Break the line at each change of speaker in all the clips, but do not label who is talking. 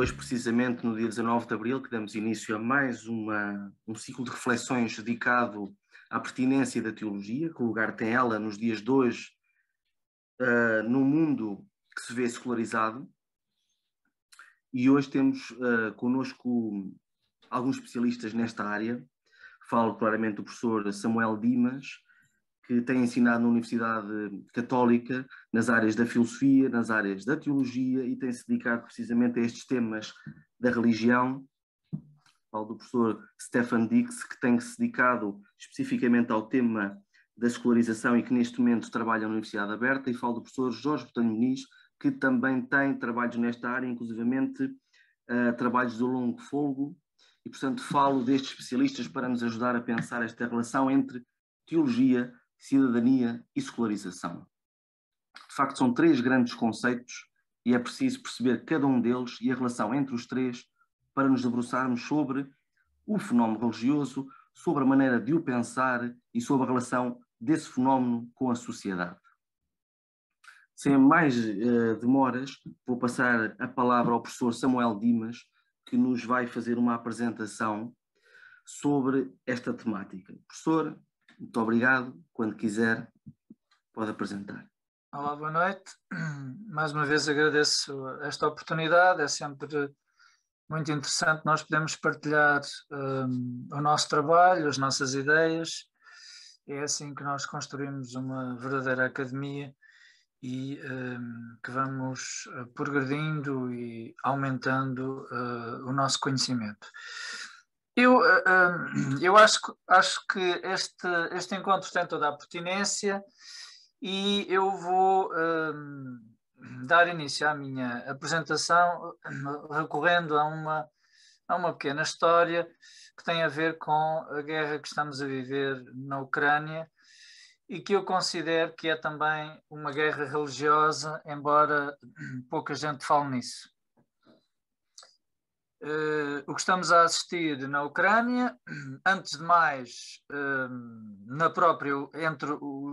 hoje, precisamente no dia 19 de Abril, que damos início a mais um ciclo de reflexões dedicado à pertinência da teologia, que lugar tem ela nos dias de hoje, num mundo que se vê secularizado. E hoje temos connosco alguns especialistas nesta área. Falo claramente do professor Samuel Dimas, que tem ensinado na Universidade Católica nas áreas da filosofia, nas áreas da teologia e tem se dedicado precisamente a estes temas da religião. Falo do professor Stefan Dix, que tem se dedicado especificamente ao tema da secularização e que neste momento trabalha na Universidade Aberta, e falo do professor Jorge Botelho Muniz, que também tem trabalhos nesta área, inclusivamente trabalhos do longo folgo, e portanto falo destes especialistas para nos ajudar a pensar esta relação entre teologia, cidadania e secularização. De facto, são três grandes conceitos e é preciso perceber cada um deles e a relação entre os três para nos debruçarmos sobre o fenómeno religioso, sobre a maneira de o pensar e sobre a relação desse fenómeno com a sociedade. Sem mais demoras, vou passar a palavra ao professor Samuel Dimas, que nos vai fazer uma apresentação sobre esta temática. Professor, muito obrigado. Quando quiser, pode apresentar.
Olá, boa noite. Mais uma vez agradeço esta oportunidade. É sempre muito interessante nós podemos partilhar o nosso trabalho, as nossas ideias. É assim que nós construímos uma verdadeira academia e que vamos progredindo e aumentando o nosso conhecimento. Eu acho que este encontro tem toda a pertinência e eu vou dar início à minha apresentação recorrendo a uma pequena história que tem a ver com a guerra que estamos a viver na Ucrânia e que eu considero que é também uma guerra religiosa, embora pouca gente fale nisso. O que estamos a assistir na Ucrânia, antes de mais, entre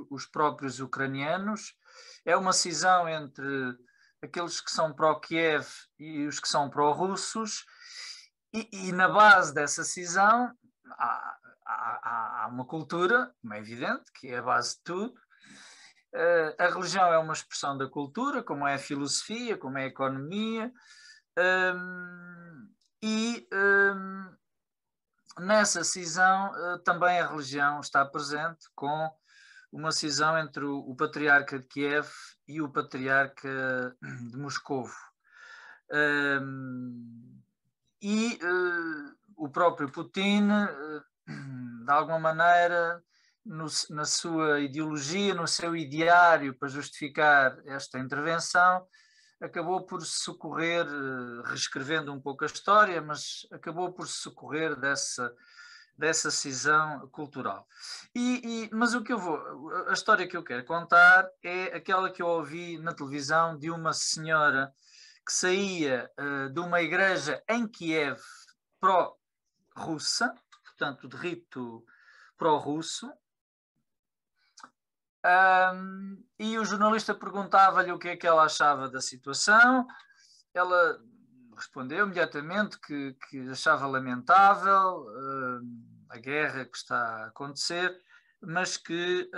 os próprios ucranianos, é uma cisão entre aqueles que são pró-Kiev e os que são pró-russos, e na base dessa cisão há uma cultura, como é evidente, que é a base de tudo. A religião é uma expressão da cultura, como é a filosofia, como é a economia, nessa cisão também a religião está presente, com uma cisão entre o patriarca de Kiev e o patriarca de Moscovo. O próprio Putin, de alguma maneira, na sua ideologia, no seu ideário para justificar esta intervenção, acabou por se socorrer, reescrevendo um pouco a história, mas acabou por se socorrer dessa cisão cultural. Mas a história que eu quero contar é aquela que eu ouvi na televisão de uma senhora que saía de uma igreja em Kiev pró-russa, portanto de rito pró-russo, e o jornalista perguntava-lhe o que é que ela achava da situação. Ela respondeu imediatamente que achava lamentável a guerra que está a acontecer, mas que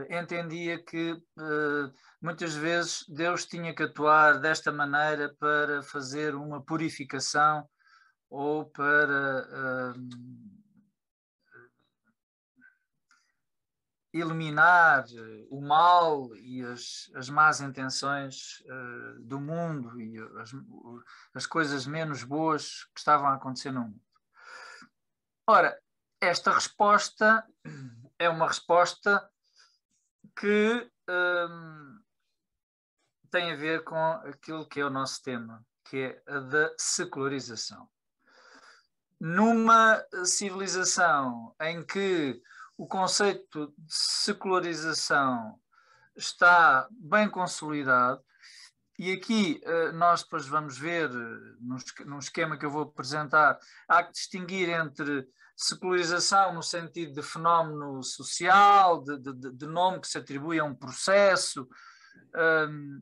entendia que muitas vezes Deus tinha que atuar desta maneira para fazer uma purificação ou para eliminar o mal e as más intenções do mundo e as coisas menos boas que estavam a acontecer no mundo. Ora, esta resposta é uma resposta que tem a ver com aquilo que é o nosso tema, que é a da secularização. Numa civilização em que o conceito de secularização está bem consolidado, e aqui nós depois vamos ver, num esquema que eu vou apresentar, há que distinguir entre secularização no sentido de fenómeno social, de nome que se atribui a um processo,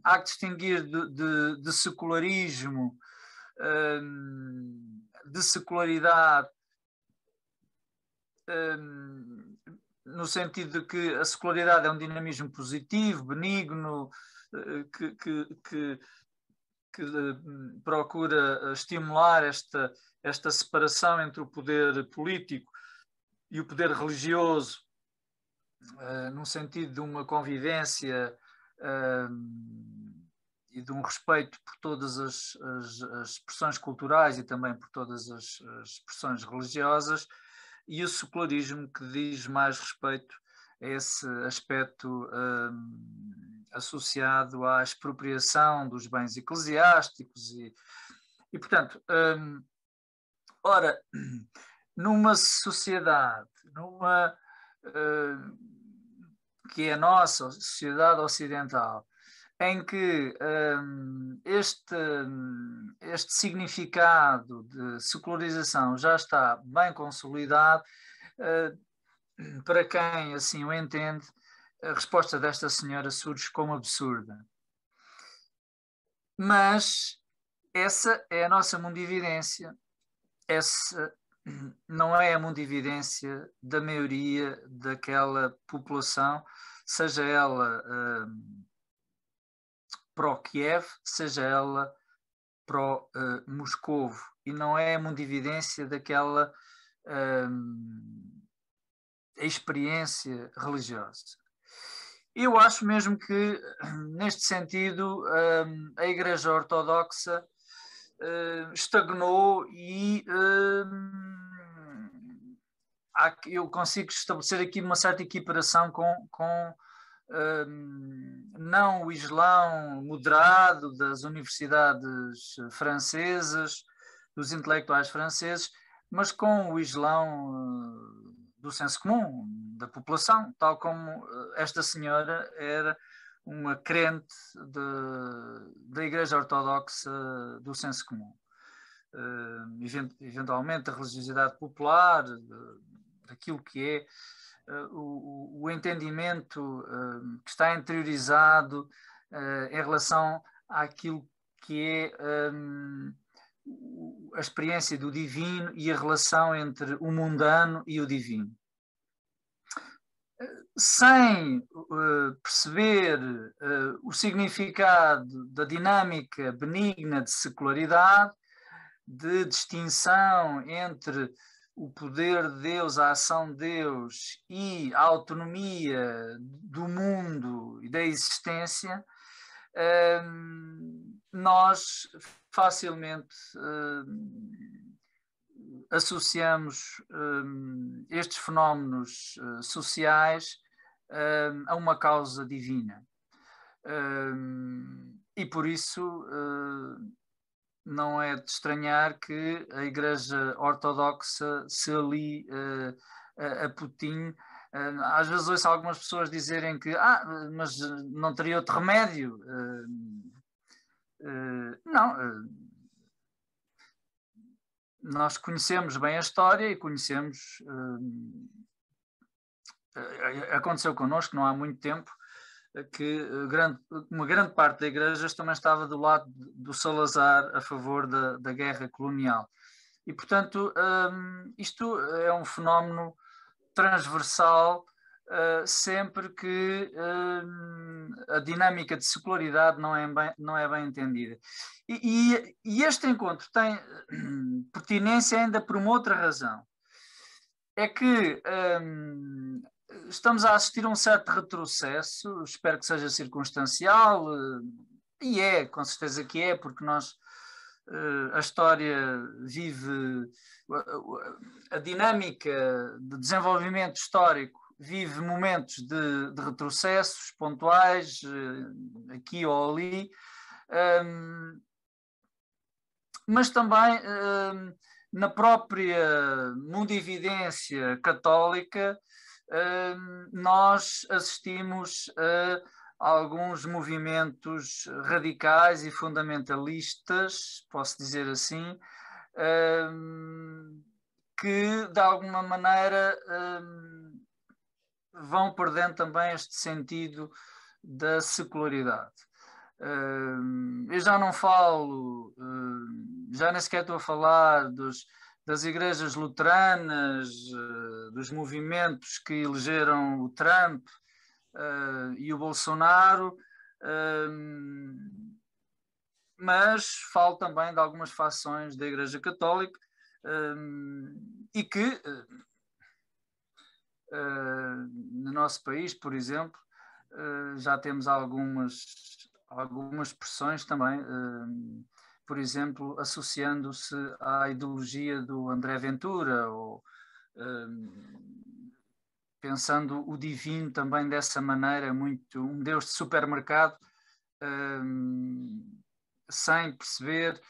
há que distinguir de secularismo, de secularidade, no sentido de que a secularidade é um dinamismo positivo, benigno, que procura estimular esta separação entre o poder político e o poder religioso, num sentido de uma convivência e de um respeito por todas as expressões culturais e também por todas as expressões religiosas, e o secularismo, que diz mais respeito a esse aspecto associado à expropriação dos bens eclesiásticos e portanto, ora, numa sociedade, que é a nossa sociedade ocidental, em que este significado de secularização já está bem consolidado, para quem assim o entende, a resposta desta senhora surge como absurda. Mas essa é a nossa mundividência. Essa não é a mundividência da maioria daquela população, seja ela pró-Kiev, seja ela pró-Moscovo, e não é a mundividência daquela experiência religiosa. Eu acho mesmo que, neste sentido, a Igreja Ortodoxa estagnou e eu consigo estabelecer aqui uma certa equiparação com não o Islão moderado das universidades francesas, dos intelectuais franceses, mas com o Islão do senso comum, da população, tal como esta senhora era uma crente da Igreja Ortodoxa do senso comum. Eventualmente a religiosidade popular, daquilo que é o entendimento que está interiorizado em relação àquilo que é a experiência do divino e a relação entre o mundano e o divino. Sem perceber o significado da dinâmica benigna de secularidade, de distinção entre o poder de Deus, a ação de Deus e a autonomia do mundo e da existência, nós facilmente associamos estes fenómenos sociais a uma causa divina. E por isso não é de estranhar que a Igreja Ortodoxa se alie a Putin. Às vezes ouço algumas pessoas dizerem que mas não teria outro remédio. Não. Nós conhecemos bem a história e conhecemos... aconteceu connosco não há muito tempo que uma grande parte da Igreja também estava do lado do Salazar a favor da guerra colonial. E, portanto, isto é um fenómeno transversal sempre que a dinâmica de secularidade não é bem entendida. E este encontro tem pertinência ainda por uma outra razão. É que estamos a assistir a um certo retrocesso, espero que seja circunstancial, e com certeza que é, porque a história vive, a dinâmica de desenvolvimento histórico vive momentos de retrocessos pontuais, aqui ou ali, mas também na própria mundividência católica nós assistimos a alguns movimentos radicais e fundamentalistas, posso dizer assim, que de alguma maneira vão perdendo também este sentido da secularidade. Eu já não falo, já nem sequer estou a falar das igrejas luteranas, dos movimentos que elegeram o Trump e o Bolsonaro, mas falo também de algumas fações da Igreja Católica e que no nosso país, por exemplo, já temos algumas expressões também, por exemplo, associando-se à ideologia do André Ventura, ou pensando o divino também dessa maneira, muito um Deus de supermercado, sem perceber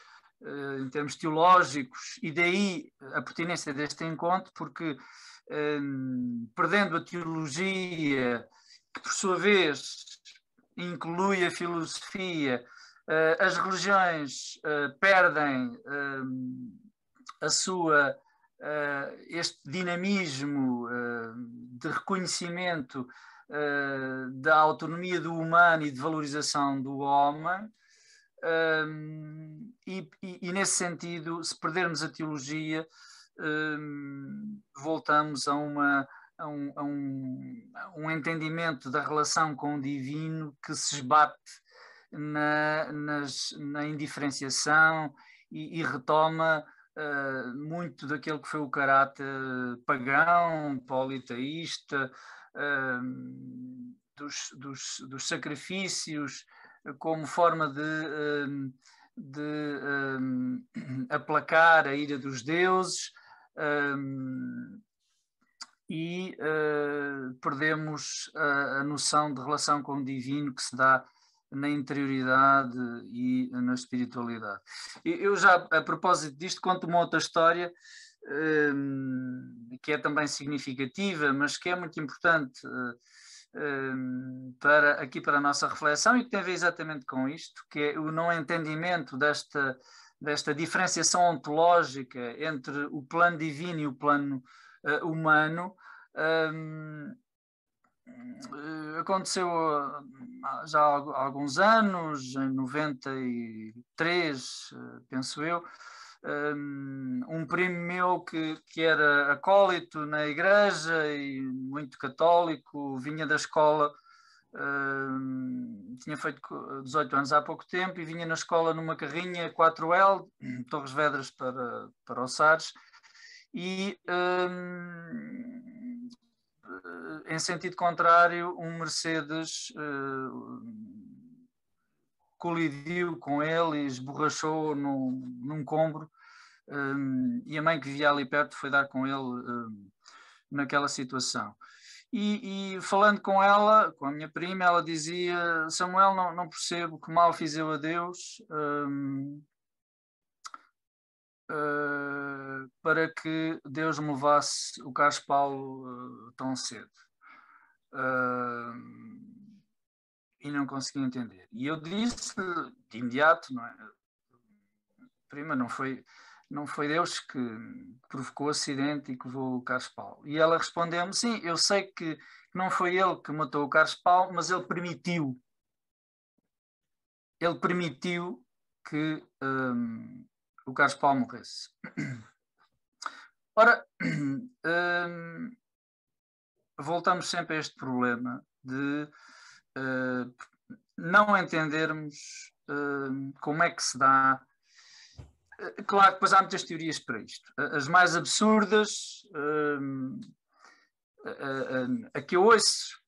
em termos teológicos, e daí a pertinência deste encontro, porque perdendo a teologia, que por sua vez inclui a filosofia, as religiões perdem este dinamismo de reconhecimento da autonomia do humano e de valorização do homem, e nesse sentido, se perdermos a teologia, voltamos a um entendimento da relação com o divino que se esbate na indiferenciação e retoma muito daquele que foi o caráter pagão, politeísta, dos sacrifícios como forma de aplacar a ira dos deuses, e perdemos a noção de relação com o divino que se dá na interioridade e na espiritualidade. Eu já, a propósito disto, conto uma outra história que é também significativa, mas que é muito importante para a nossa reflexão, e que tem a ver exatamente com isto, que é o não entendimento desta diferenciação ontológica entre o plano divino e o plano humano. Aconteceu já há alguns anos, em 93, penso eu, um primo meu que era acólito na igreja e muito católico, vinha da escola, tinha feito 18 anos há pouco tempo, e vinha na escola numa carrinha 4L, Torres Vedras para Ossares, e em sentido contrário, um Mercedes colidiu com ele e esborrachou num combro, e a mãe que vivia ali perto foi dar com ele naquela situação. E falando com ela, com a minha prima, ela dizia: Samuel, não percebo que mal fiz eu a Deus para que Deus me levasse o Carlos Paulo tão cedo. E não conseguia entender. E eu disse de imediato, não é? Prima, não foi Deus que provocou o acidente e que levou o Carlos Paulo. E ela respondeu-me: sim, eu sei que não foi ele que matou o Carlos Paulo, mas ele permitiu. Ele permitiu que o Carlos Paulo morresse. Ora, voltamos sempre a este problema de não entendermos como é que se dá. Claro que depois há muitas teorias para isto. As mais absurdas, a que eu ouço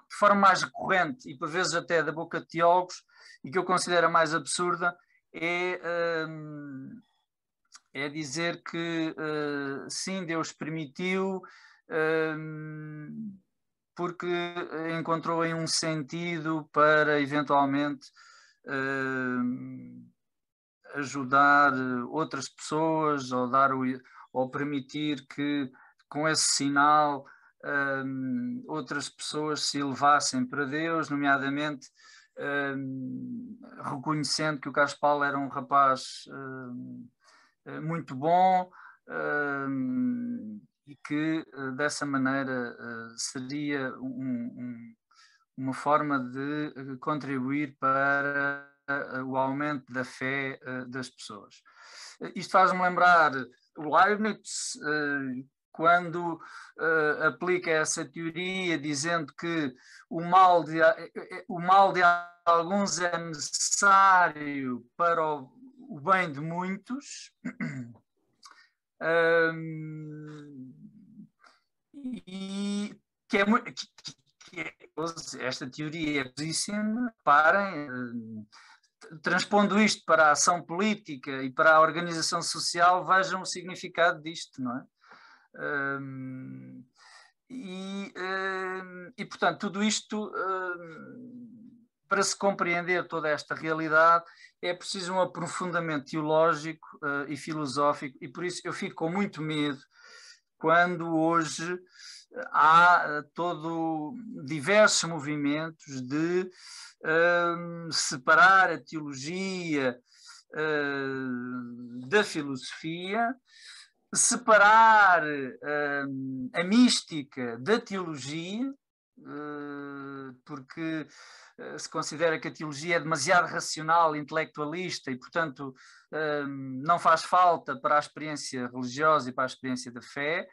de forma mais recorrente e por vezes até da boca de teólogos, e que eu considero a mais absurda, é dizer que sim, Deus permitiu porque encontrou aí um sentido para eventualmente ajudar outras pessoas, ou permitir que com esse sinal outras pessoas se elevassem para Deus, nomeadamente reconhecendo que o Carlos Paulo era um rapaz muito bom, e que dessa maneira seria uma forma de contribuir para o aumento da fé das pessoas. Isto faz-me lembrar o Leibniz, quando aplica essa teoria, dizendo que o mal de alguns é necessário para o bem de muitos. E que é muito... esta teoria é posíssima, parem, transpondo isto para a ação política e para a organização social, vejam o significado disto, não é? E portanto, tudo isto, para se compreender toda esta realidade, é preciso um aprofundamento teológico e filosófico, e por isso eu fico com muito medo quando hoje há diversos movimentos de separar a teologia da filosofia, separar a mística da teologia, porque se considera que a teologia é demasiado racional, intelectualista e, portanto, não faz falta para a experiência religiosa e para a experiência da fé.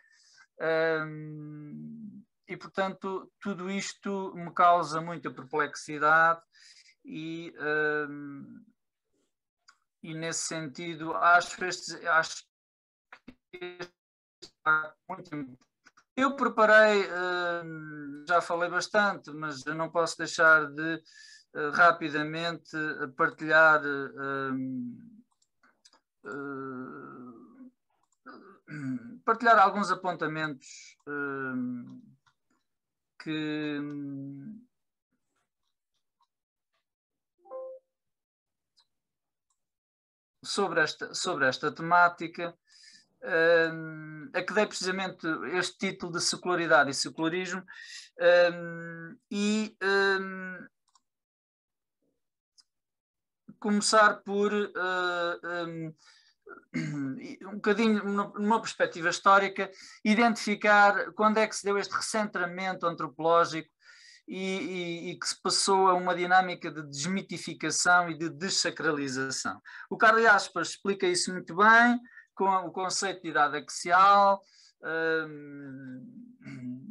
E, portanto, tudo isto me causa muita perplexidade e nesse sentido, acho que muito. Eu preparei, já falei bastante, mas eu não posso deixar de rapidamente partilhar alguns apontamentos que sobre esta temática, a que dei precisamente este título de secularidade e secularismo, e começar por um bocadinho, numa perspectiva histórica, identificar quando é que se deu este recentramento antropológico e que se passou a uma dinâmica de desmitificação e de dessacralização. O Carl Jaspers explica isso muito bem, com o conceito de idade axial,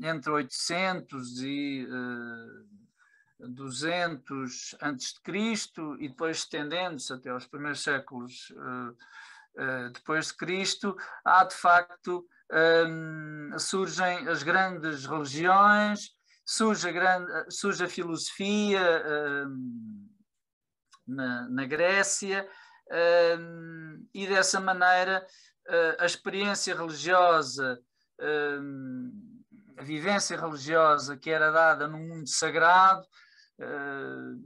entre 800 e 200 a.C. e depois estendendo-se até aos primeiros séculos depois de Cristo, há de facto, surgem as grandes religiões, surge a filosofia na Grécia, e dessa maneira a experiência religiosa, a vivência religiosa que era dada no mundo sagrado,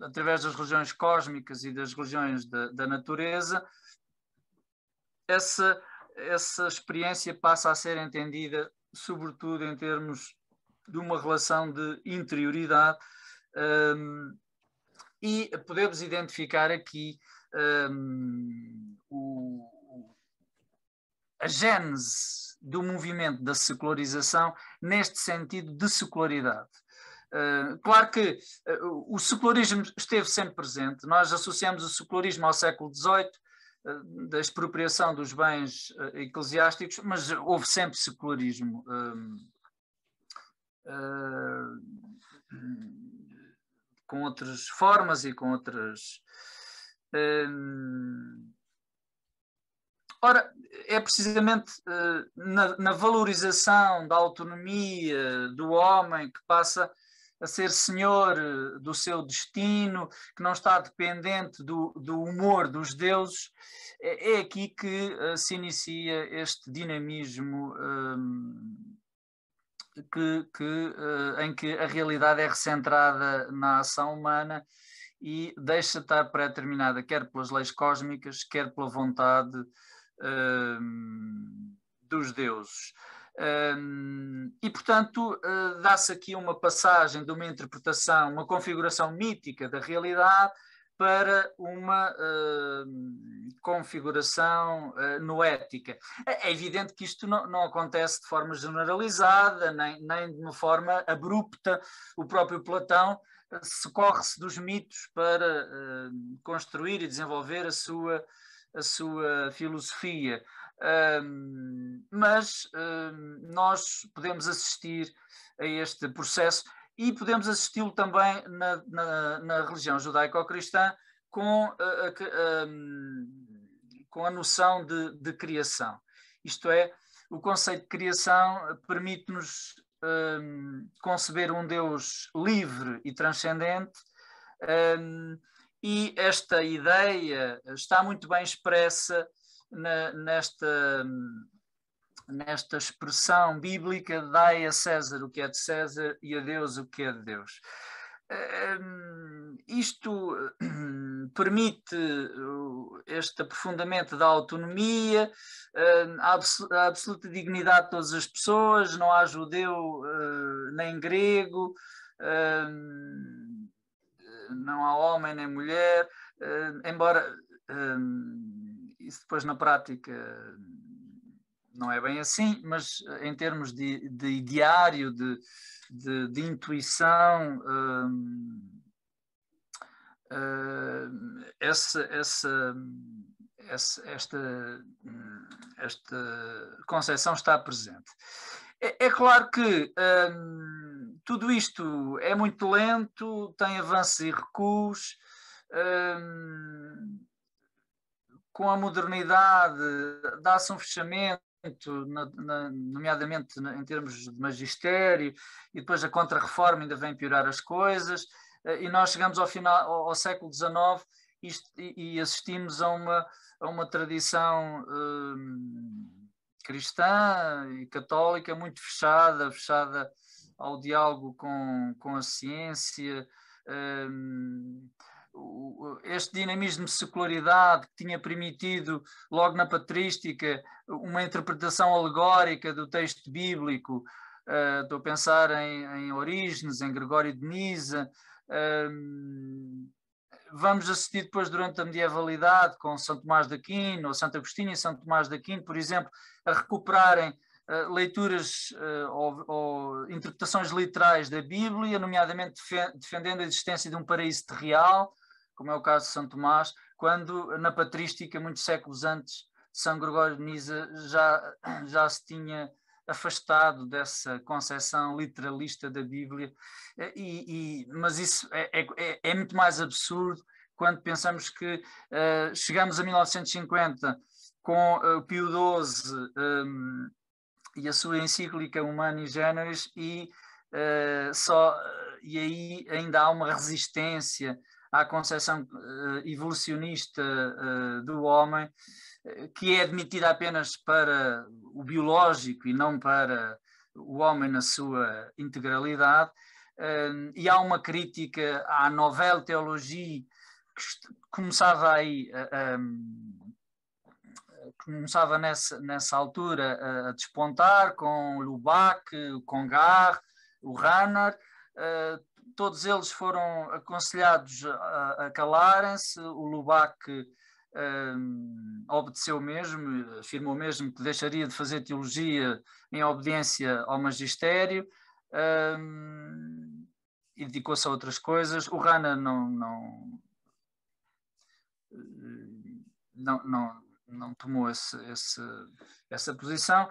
através das religiões cósmicas e das religiões da natureza, essa experiência passa a ser entendida sobretudo em termos de uma relação de interioridade, e podemos identificar aqui a gênese do movimento da secularização neste sentido de secularidade. Claro que o secularismo esteve sempre presente, nós associamos o secularismo ao século XVIII, da expropriação dos bens eclesiásticos, mas houve sempre secularismo. Com outras formas e com outras... Ora, é precisamente na valorização da autonomia do homem, que passa a ser senhor do seu destino, que não está dependente do humor dos deuses, é aqui que se inicia este dinamismo em que a realidade é recentrada na ação humana e deixa de estar pré-determinada quer pelas leis cósmicas, quer pela vontade dos deuses. E, portanto, dá-se aqui uma passagem de uma interpretação, uma configuração mítica da realidade para uma configuração noética. É evidente que isto não acontece de forma generalizada, nem de uma forma abrupta. O próprio Platão socorre-se dos mitos para construir e desenvolver a sua filosofia. Mas nós podemos assistir a este processo e podemos assisti-lo também na religião judaico-cristã com a noção de criação. Isto é, o conceito de criação permite-nos conceber um Deus livre e transcendente, e esta ideia está muito bem expressa nesta expressão bíblica: dai a César o que é de César e a Deus o que é de Deus. Isto permite este aprofundamento da autonomia, a absoluta dignidade de todas as pessoas, não há judeu nem grego, não há homem nem mulher, embora isso depois na prática não é bem assim, mas em termos de ideário, de intuição, esta concepção está presente. É claro que tudo isto é muito lento, tem avanços e recuos. Com a modernidade dá-se um fechamento, nomeadamente em termos de magistério, e depois a Contra-Reforma ainda vem piorar as coisas, e nós chegamos ao século XIX e assistimos a uma tradição cristã e católica muito fechada ao diálogo com a ciência. Este dinamismo de secularidade que tinha permitido, logo na patrística, uma interpretação alegórica do texto bíblico. Estou a pensar em Orígenes, em Gregório de Nisa. Vamos assistir depois, durante a medievalidade, com São Tomás de Aquino, ou Santo Agostinho e São Tomás de Aquino, por exemplo, a recuperarem leituras ou interpretações literais da Bíblia, nomeadamente defendendo a existência de um paraíso terreal, como é o caso de São Tomás, quando na patrística, muitos séculos antes, São Gregório de Nisa já se tinha afastado dessa concepção literalista da Bíblia, mas isso é muito mais absurdo quando pensamos que chegamos a 1950 com o Pio XII e a sua encíclica Humani Generis, e aí ainda há uma resistência à concepção evolucionista do homem, que é admitida apenas para o biológico e não para o homem na sua integralidade, e há uma crítica à Nouvelle Théologie que começava aí, começava nessa altura a despontar, com Lubac, o Congar, o Rahner. Todos eles foram aconselhados a calarem-se. O Lubac obedeceu mesmo, afirmou mesmo que deixaria de fazer teologia em obediência ao magistério, e dedicou-se a outras coisas. O Rahner não tomou essa posição,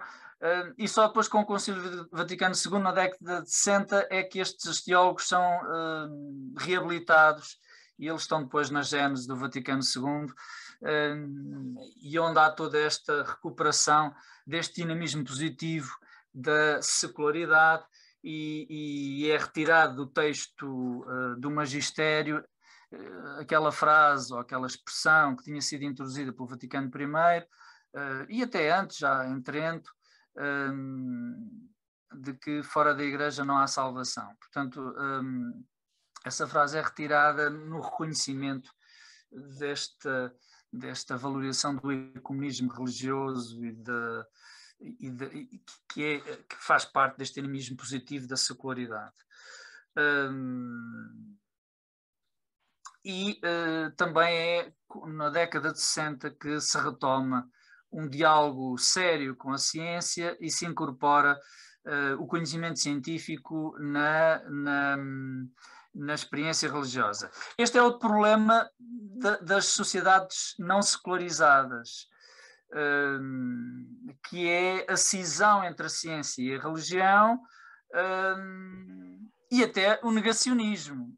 e só depois com o Concílio Vaticano II, na década de 60, é que estes teólogos são reabilitados, e eles estão depois na gênese do Vaticano II, e onde há toda esta recuperação deste dinamismo positivo da secularidade, e é retirado do texto do magistério aquela frase ou aquela expressão que tinha sido introduzida pelo Vaticano I, e até antes, já em Trento, de que fora da Igreja não há salvação. Portanto, essa frase é retirada no reconhecimento desta valorização do ecumenismo religioso que faz parte deste dinamismo positivo da secularidade. E também é na década de 60 que se retoma um diálogo sério com a ciência e se incorpora o conhecimento científico na experiência religiosa. Este é outro problema das sociedades não secularizadas, que é a cisão entre a ciência e a religião, e até o negacionismo.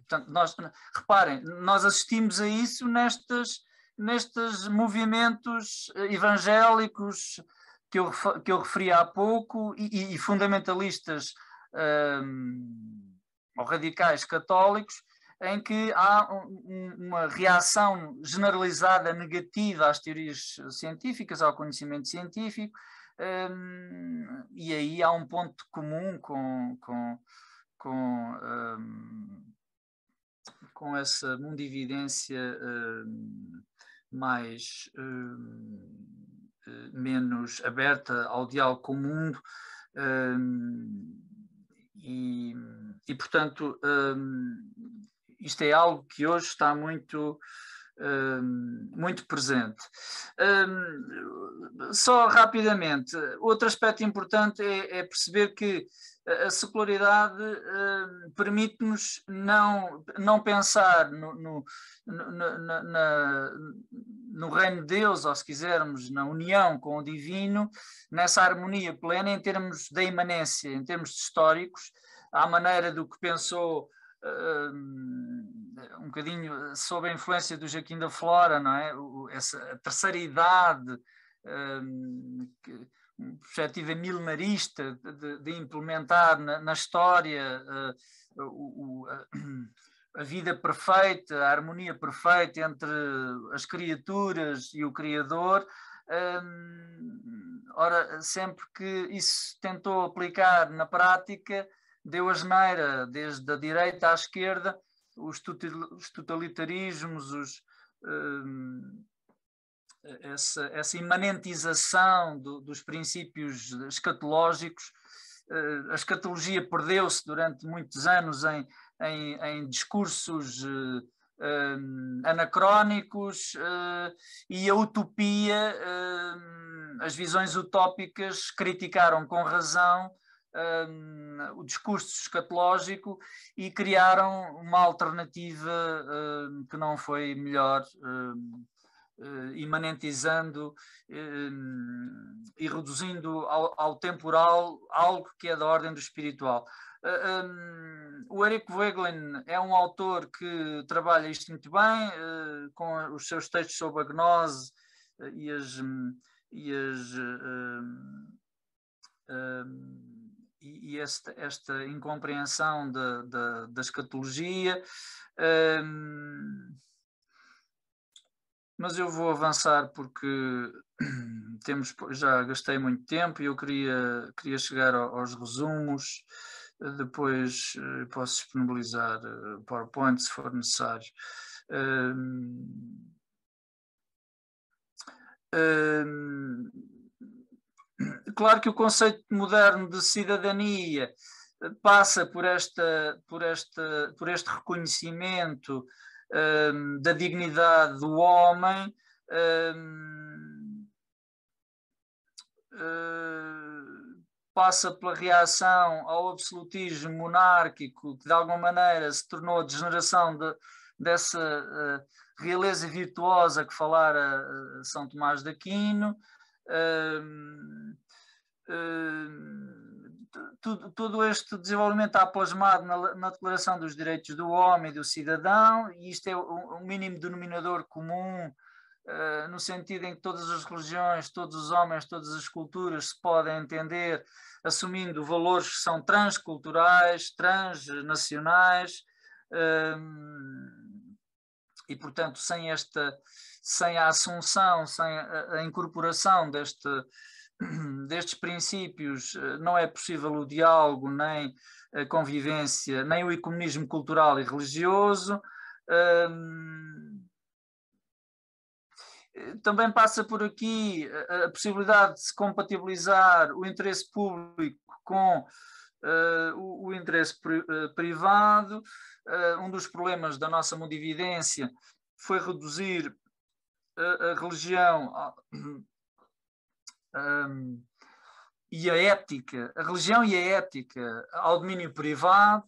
Portanto, reparem, nós assistimos a isso nestes movimentos evangélicos que eu referi há pouco e fundamentalistas ou radicais católicos, em que há uma reação generalizada negativa às teorias científicas, ao conhecimento científico, e aí há um ponto comum com essa mundividência menos aberta ao diálogo com o mundo, e portanto isto é algo que hoje está muito presente. Só rapidamente, outro aspecto importante é perceber que a secularidade permite-nos não pensar no reino de Deus, ou se quisermos, na união com o divino, nessa harmonia plena em termos da imanência, em termos históricos, à maneira do que pensou um bocadinho sob a influência do Joaquim da Flora, não é? A terceira idade, perspectiva milenarista de implementar na história a vida perfeita, a harmonia perfeita entre as criaturas e o Criador. Ora, sempre que isso tentou aplicar na prática, deu asneira, desde a direita à esquerda, os totalitarismos, essa imanentização dos princípios escatológicos. A escatologia perdeu-se durante muitos anos em discursos anacrónicos, e a utopia, as visões utópicas criticaram com razão o discurso escatológico e criaram uma alternativa que não foi melhor, imanentizando e reduzindo ao temporal algo que é da ordem do espiritual. O Eric Voegelin é um autor que trabalha isto muito bem, com os seus textos sobre a gnose e esta incompreensão da escatologia. Mas eu vou avançar porque já gastei muito tempo e eu queria chegar aos resumos. Depois posso disponibilizar PowerPoint se for necessário. Claro que o conceito moderno de cidadania passa por este reconhecimento da dignidade do homem, passa pela reação ao absolutismo monárquico, que de alguma maneira se tornou a degeneração dessa realeza virtuosa que falara São Tomás de Aquino. Todo este desenvolvimento está plasmado na Declaração dos Direitos do Homem e do Cidadão, e isto é um mínimo denominador comum, no sentido em que todas as religiões, todos os homens, todas as culturas se podem entender assumindo valores que são transculturais, transnacionais, e portanto sem a assunção, sem a incorporação destes princípios, não é possível o diálogo, nem a convivência, nem o ecumenismo cultural e religioso. Também passa por aqui a possibilidade de se compatibilizar o interesse público com o interesse privado. Um dos problemas da nossa mundividência foi reduzir a religião e a ética, a religião e a ética ao domínio privado.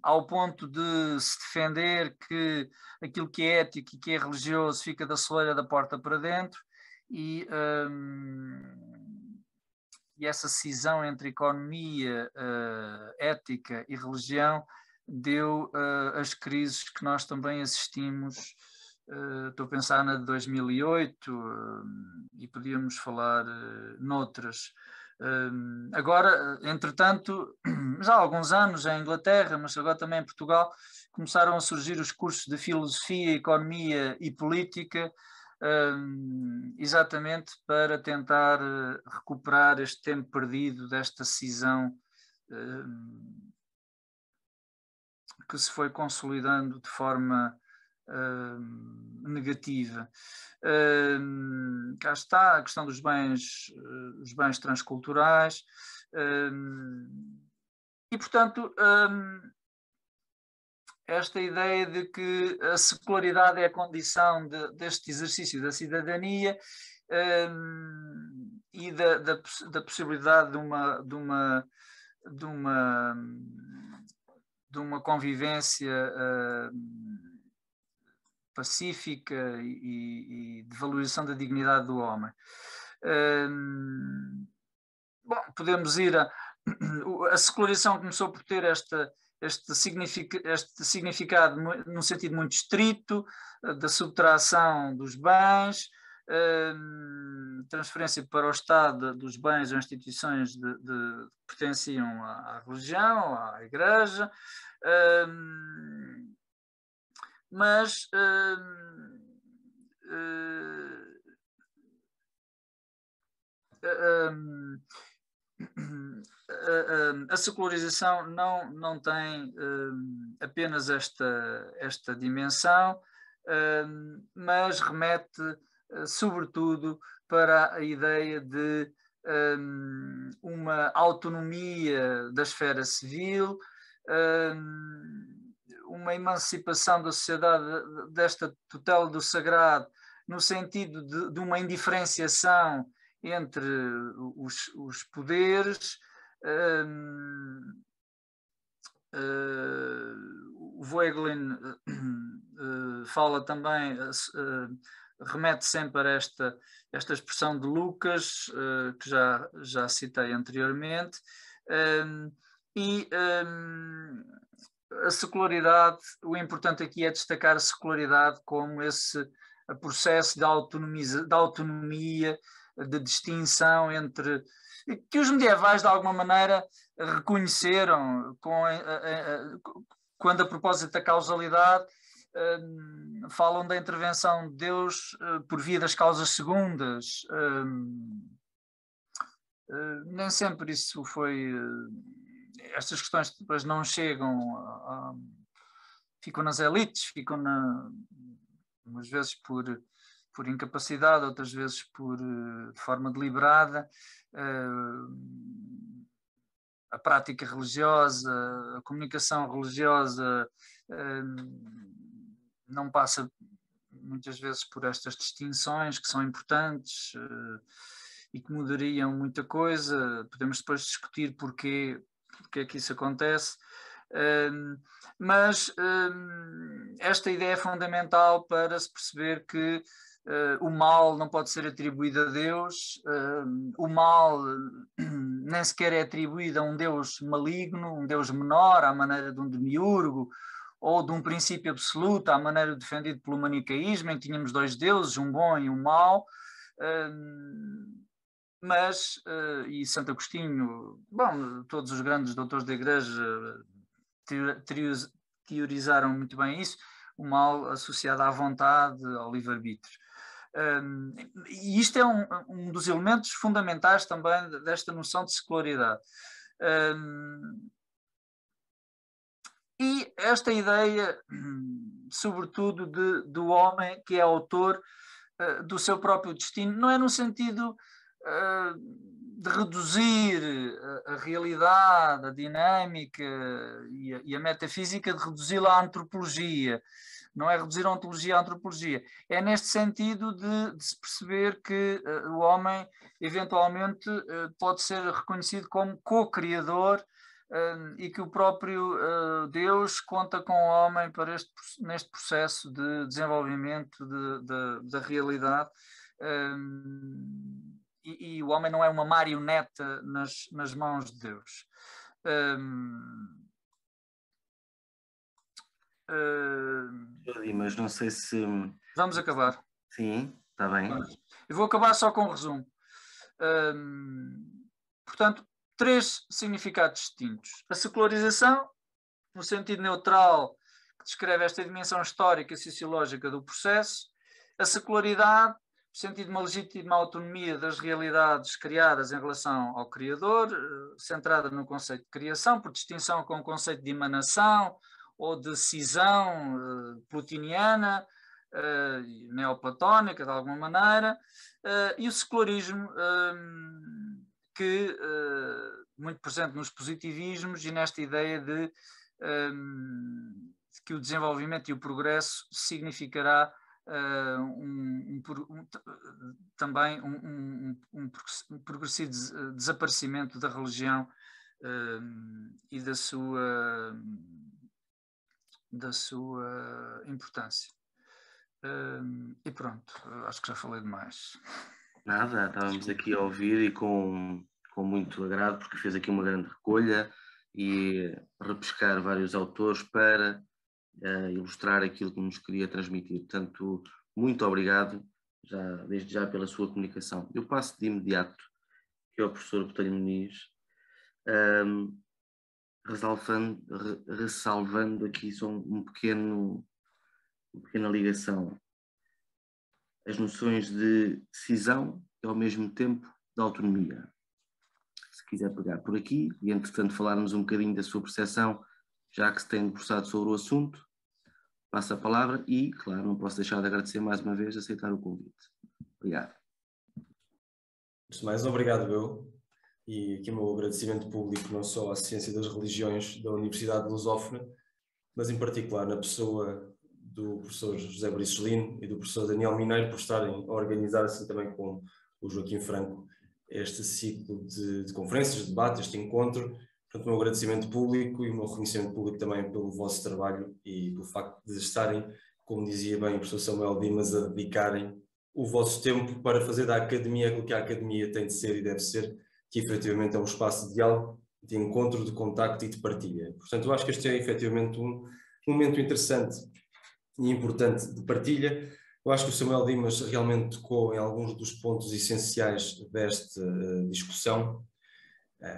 ao ponto de se defender que aquilo que é ético e que é religioso fica da soleira da porta para dentro, e essa cisão entre economia, ética e religião deu as crises que nós também assistimos. Estou a pensar na de 2008 e podíamos falar noutras. Agora, entretanto, já há alguns anos em Inglaterra, mas agora também em Portugal, começaram a surgir os cursos de filosofia, economia e política, exatamente para tentar recuperar este tempo perdido desta cisão que se foi consolidando de forma negativa. Cá está a questão dos bens, os bens transculturais, e portanto esta ideia de que a secularidade é a condição deste exercício da cidadania e da possibilidade de uma convivência pacífica e de valorização da dignidade do homem. Bom, podemos ir a secularização começou por ter este significado num sentido muito estrito, da subtração dos bens, transferência para o Estado dos bens ou instituições que pertenciam à religião, à Igreja, mas a secularização não tem apenas esta dimensão, mas remete sobretudo para a ideia de uma autonomia da esfera civil, uma emancipação da sociedade desta tutela do sagrado, no sentido de uma indiferenciação entre os poderes. O Voegelin fala também, remete sempre a esta expressão de Lucas, que já citei anteriormente, e a secularidade, o importante aqui é destacar a secularidade como esse processo de autonomia, de distinção entre que os medievais de alguma maneira reconheceram quando a propósito da causalidade falam da intervenção de Deus por via das causas segundas. Nem sempre isso foi... Estas questões depois não chegam, ficam nas elites, ficam umas vezes por incapacidade, outras vezes de forma deliberada. A prática religiosa, a comunicação religiosa não passa muitas vezes por estas distinções que são importantes e que mudariam muita coisa. Podemos depois discutir porque é que isso acontece, mas esta ideia é fundamental para se perceber que o mal não pode ser atribuído a Deus, o mal nem sequer é atribuído a um Deus maligno, um Deus menor, à maneira de um demiurgo, ou de um princípio absoluto, à maneira defendido pelo manicaísmo, em que tínhamos dois deuses, um bom e um mau. Mas, e Santo Agostinho, bom, todos os grandes doutores da Igreja teorizaram muito bem isso, o mal associado à vontade, ao livre-arbítrio. E isto é um dos elementos fundamentais também desta noção de secularidade. E esta ideia, sobretudo, do homem que é autor do seu próprio destino, não é no sentido de reduzir a realidade, a dinâmica e a metafísica, de reduzi-la à antropologia. Não é reduzir a ontologia à antropologia. É neste sentido de se perceber que o homem, eventualmente, pode ser reconhecido como co-criador e que o próprio Deus conta com o homem para neste processo de desenvolvimento da realidade, e o homem não é uma marioneta nas mãos de Deus.
Mas não sei se...
Vamos acabar.
Sim, está bem.
Eu vou acabar só com um resumo. Portanto, 3 significados distintos. A secularização, no sentido neutral, que descreve esta dimensão histórica e sociológica do processo. A secularidade, no sentido de uma legítima autonomia das realidades criadas em relação ao Criador, centrada no conceito de criação, por distinção com o conceito de emanação ou de cisão plotiniana, neoplatónica, de alguma maneira, e o secularismo, que muito presente nos positivismos e nesta ideia de que o desenvolvimento e o progresso significará também um progressivo desaparecimento da religião e da sua importância. E pronto, acho que já falei demais.
Nada, estávamos aqui a ouvir e com muito agrado, porque fez aqui uma grande recolha e repescar vários autores para ilustrar aquilo que nos queria transmitir. Portanto, muito obrigado, desde já, pela sua comunicação. Eu passo de imediato que é o professor Botelho Muniz, ressalvando aqui só uma pequena ligação. As noções de cisão e, ao mesmo tempo, de autonomia. Se quiser pegar por aqui e, entretanto, falarmos um bocadinho da sua percepção, já que se tem debruçado sobre o assunto, passo a palavra e, claro, não posso deixar de agradecer mais uma vez aceitar o convite. Obrigado.
Antes de mais, obrigado eu. E aqui o meu agradecimento público não só à Ciência das Religiões da Universidade de Lusófona, mas em particular na pessoa do professor José Bricelino e do professor Daniel Mineiro por estarem a organizar, assim também com o Joaquim Franco, este ciclo de conferências, de debate, este encontro. Portanto, o meu agradecimento público e o meu reconhecimento público também pelo vosso trabalho e pelo facto de estarem, como dizia bem o professor Samuel Dimas, a dedicarem o vosso tempo para fazer da academia aquilo que a academia tem de ser e deve ser, que efetivamente é um espaço de diálogo, de encontro, de contacto e de partilha. Portanto, eu acho que este é efetivamente um momento interessante e importante de partilha. Eu acho que o Samuel Dimas realmente tocou em alguns dos pontos essenciais desta discussão,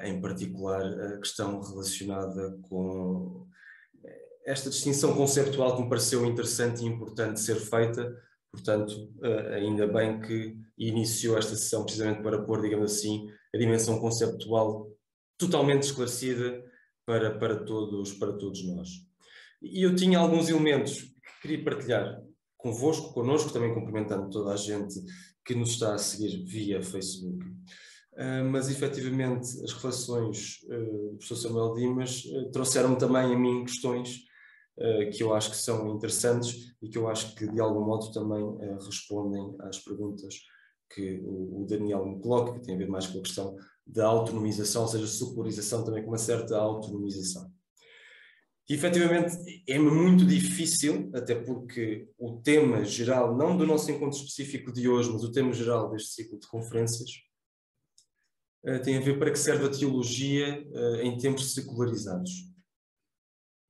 em particular a questão relacionada com esta distinção conceptual que me pareceu interessante e importante ser feita. Portanto, ainda bem que iniciou esta sessão precisamente para pôr, digamos assim, a dimensão conceptual totalmente esclarecida para todos nós. E eu tinha alguns elementos que queria partilhar connosco, também cumprimentando toda a gente que nos está a seguir via Facebook. Mas, efetivamente, as reflexões do professor Samuel Dimas trouxeram-me também a mim questões que eu acho que são interessantes e que eu acho que, de algum modo, também respondem às perguntas que o Daniel me coloca, que tem a ver mais com a questão da autonomização, ou seja, secularização também com uma certa autonomização. E, efetivamente, é-me muito difícil, até porque o tema geral, não do nosso encontro específico de hoje, mas o tema geral deste ciclo de conferências, tem a ver para que serve a teologia em tempos secularizados.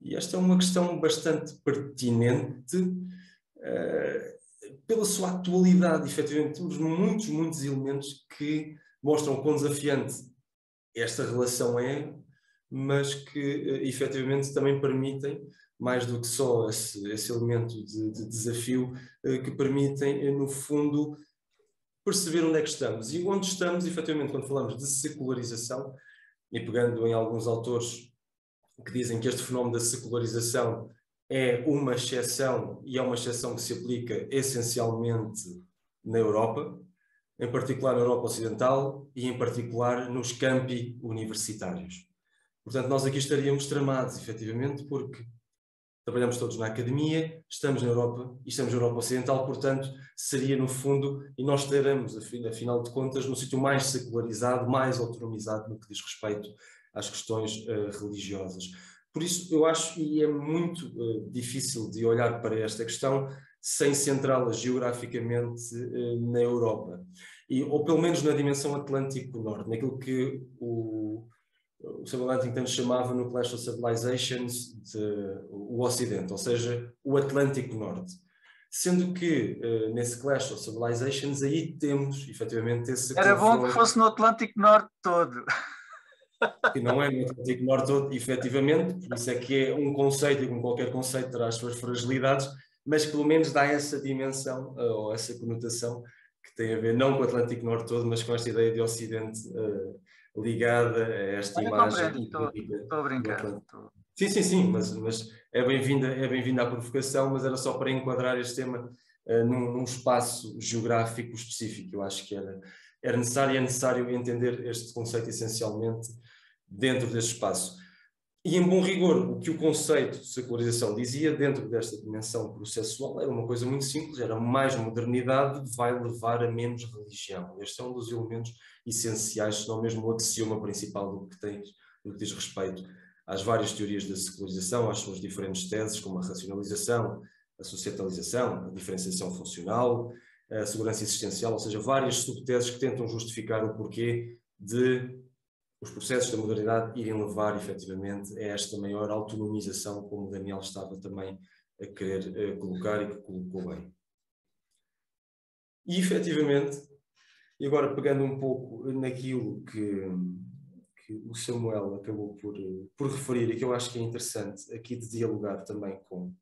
E esta é uma questão bastante pertinente pela sua atualidade. Efetivamente, temos muitos elementos que mostram quão desafiante esta relação é, mas que efetivamente também permitem, mais do que só esse elemento de desafio, que permitem, no fundo, perceber onde é que estamos. E onde estamos, efetivamente, quando falamos de secularização, e pegando em alguns autores que dizem que este fenómeno da secularização é uma exceção, e é uma exceção que se aplica essencialmente na Europa, em particular na Europa Ocidental e em particular nos campi universitários. Portanto, nós aqui estaríamos tramados, efetivamente, porque trabalhamos todos na academia, estamos na Europa e estamos na Europa Ocidental, portanto, seria no fundo, e nós estaremos, afinal de contas, no sítio mais secularizado, mais autonomizado no que diz respeito às questões religiosas. Por isso, eu acho, e é muito difícil de olhar para esta questão sem centrá-la geograficamente na Europa, ou pelo menos na dimensão Atlântico Norte, naquilo que o Samuel Huntington chamava no Clash of Civilizations o Ocidente, ou seja, o Atlântico Norte. Sendo que nesse Clash of Civilizations aí temos efetivamente esse
Era bom que fosse no Atlântico Norte todo.
Que não é no Atlântico Norte todo, efetivamente, por isso é que é um conceito, e como qualquer conceito terá as suas fragilidades, mas que pelo menos dá essa dimensão, ou essa conotação, que tem a ver não com o Atlântico Norte todo, mas com esta ideia de Ocidente ligada a esta imagem.
Estou a brincar.
Sim, mas é bem-vinda à provocação, mas era só para enquadrar este tema num espaço geográfico específico. Eu acho que era necessário, e é necessário entender este conceito essencialmente dentro deste espaço. E, em bom rigor, o que o conceito de secularização dizia dentro desta dimensão processual era uma coisa muito simples, era mais modernidade vai levar a menos religião. Este é um dos elementos essenciais, se não mesmo o axioma principal do que diz respeito às várias teorias da secularização, às suas diferentes teses, como a racionalização, a societalização, a diferenciação funcional, a segurança existencial, ou seja, várias subteses que tentam justificar o porquê de os processos da modernidade irem levar, efetivamente, a esta maior autonomização, como o Daniel estava também a querer colocar e que colocou bem. E, efetivamente, e agora pegando um pouco naquilo que o Samuel acabou por referir e que eu acho que é interessante aqui de dialogar também com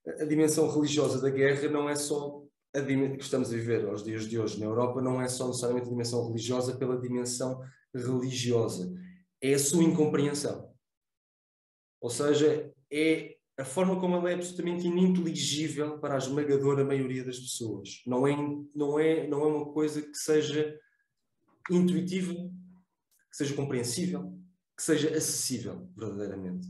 a dimensão religiosa da guerra, não é só a dimensão que estamos a viver aos dias de hoje na Europa, não é só necessariamente a dimensão religiosa pela dimensão religiosa, é a sua incompreensão. Ou seja, é a forma como ela é absolutamente ininteligível para a esmagadora maioria das pessoas. Não é uma coisa que seja intuitiva, que seja compreensível, que seja acessível verdadeiramente.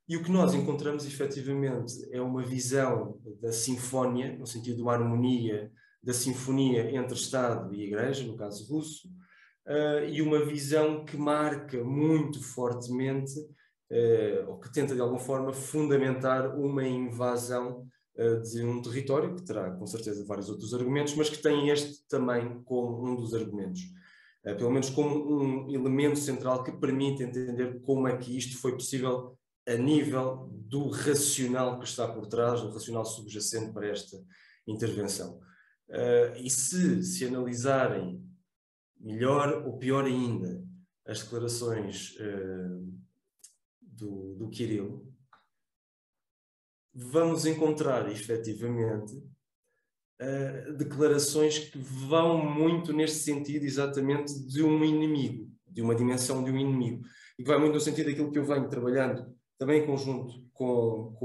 E o que nós encontramos efetivamente é uma visão da sinfonia, no sentido de uma harmonia, da sinfonia entre Estado e Igreja, no caso russo, e uma visão que marca muito fortemente, ou que tenta de alguma forma fundamentar uma invasão de um território, que terá com certeza vários outros argumentos, mas que tem este também como um dos argumentos. Pelo menos como um elemento central que permite entender como é que isto foi possível a nível do racional que está por trás, do racional subjacente para esta intervenção. E se analisarem melhor ou pior ainda as declarações do Kirill, vamos encontrar efetivamente declarações que vão muito neste sentido exatamente de um inimigo, de uma dimensão de um inimigo, e que vai muito no sentido daquilo que eu venho trabalhando também em conjunto com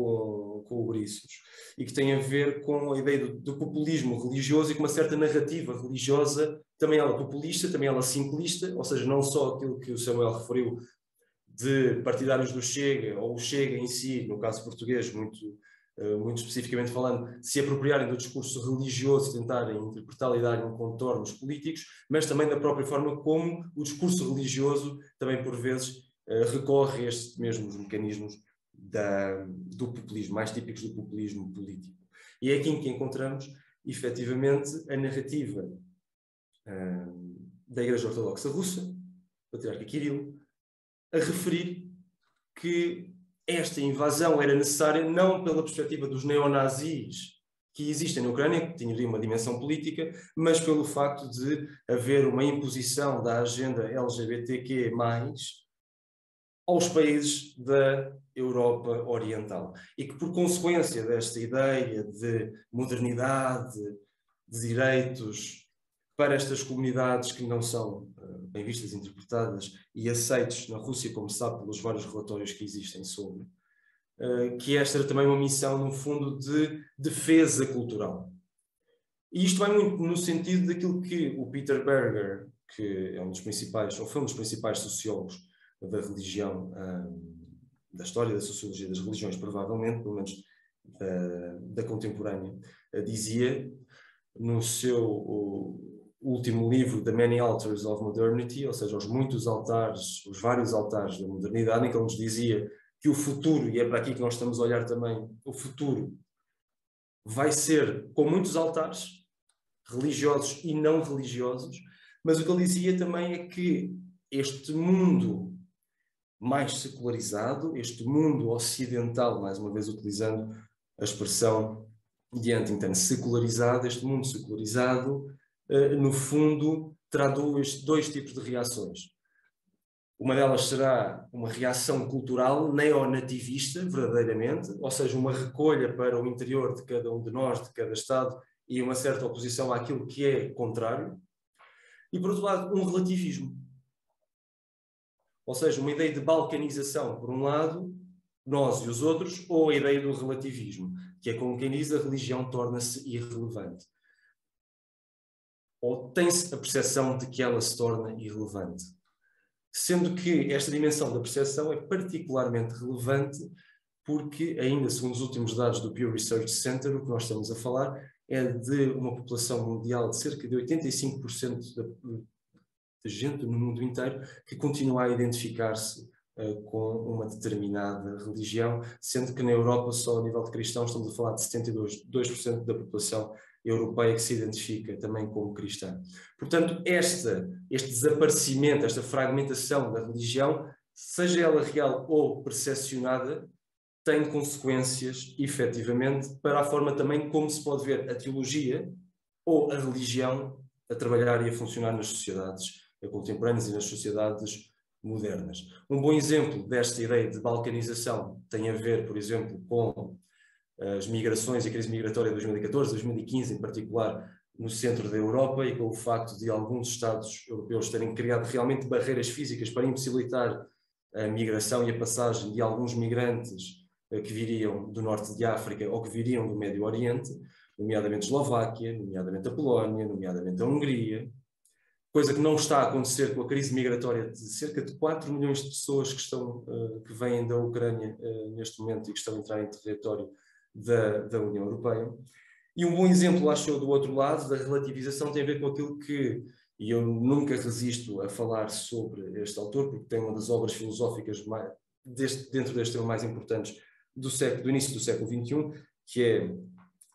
o Brícios, e que tem a ver com a ideia do populismo religioso e com uma certa narrativa religiosa, também ela populista, também ela simplista, ou seja, não só aquilo que o Samuel referiu de partidários do Chega, ou o Chega em si, no caso português, muito especificamente falando, se apropriarem do discurso religioso e tentarem interpretá-lo e darem contornos políticos, mas também da própria forma como o discurso religioso também, por vezes, recorre a estes mesmos mecanismos do populismo, mais típicos do populismo político. E é aqui em que encontramos, efetivamente, a narrativa da Igreja Ortodoxa Russa, do patriarca Kirill, a referir que esta invasão era necessária não pela perspectiva dos neonazis que existem na Ucrânia, que tinham ali uma dimensão política, mas pelo facto de haver uma imposição da agenda LGBTQ+, aos países da Europa Oriental. E que, por consequência desta ideia de modernidade, de direitos para estas comunidades que não são bem vistas, interpretadas e aceites na Rússia, como se sabe pelos vários relatórios que existem sobre, que esta era também uma missão, no fundo, de defesa cultural. E isto vai muito no sentido daquilo que o Peter Berger, que é um dos principais, ou foi um dos principais sociólogos da religião, da história da sociologia das religiões, provavelmente, pelo menos da contemporânea, dizia no seu último livro, The Many Altars of Modernity, ou seja, os muitos altares, os vários altares da modernidade, em que ele nos dizia que o futuro, e é para aqui que nós estamos a olhar também, o futuro vai ser com muitos altares, religiosos e não religiosos, mas o que ele dizia também é que este mundo mais secularizado, este mundo ocidental, mais uma vez utilizando a expressão de Huntington, secularizado, este mundo secularizado, no fundo, terá dois tipos de reações. Uma delas será uma reação cultural neonativista, verdadeiramente, ou seja, uma recolha para o interior de cada um de nós, de cada Estado, e uma certa oposição àquilo que é contrário. E, por outro lado, um relativismo. Ou seja, uma ideia de balcanização, por um lado, nós e os outros, ou a ideia do relativismo, que é como quem diz, a religião torna-se irrelevante. Ou tem-se a percepção de que ela se torna irrelevante. Sendo que esta dimensão da percepção é particularmente relevante porque, ainda segundo os últimos dados do Pew Research Center, o que nós estamos a falar é de uma população mundial de cerca de 85% de gente no mundo inteiro que continua a identificar-se com uma determinada religião, sendo que na Europa, só a nível de cristãos, estamos a falar de 72% da população europeia que se identifica também como cristã. Portanto, este desaparecimento, esta fragmentação da religião, seja ela real ou percepcionada, tem consequências, efetivamente, para a forma também como se pode ver a teologia ou a religião a trabalhar e a funcionar nas sociedades contemporâneas e nas sociedades modernas. Um bom exemplo desta ideia de balcanização tem a ver, por exemplo, com as migrações e a crise migratória de 2014, 2015 em particular, no centro da Europa, e com o facto de alguns Estados europeus terem criado realmente barreiras físicas para impossibilitar a migração e a passagem de alguns migrantes que viriam do norte de África ou que viriam do Médio Oriente, nomeadamente a Eslováquia, nomeadamente a Polónia, nomeadamente a Hungria, coisa que não está a acontecer com a crise migratória de cerca de 4 milhões de pessoas que vêm da Ucrânia neste momento e que estão a entrar em território da União Europeia. E um bom exemplo, acho eu, do outro lado, da relativização, tem a ver com aquilo que, e eu nunca resisto a falar sobre este autor, porque tem uma das obras filosóficas dentro deste tema mais importantes do início do século XXI, que é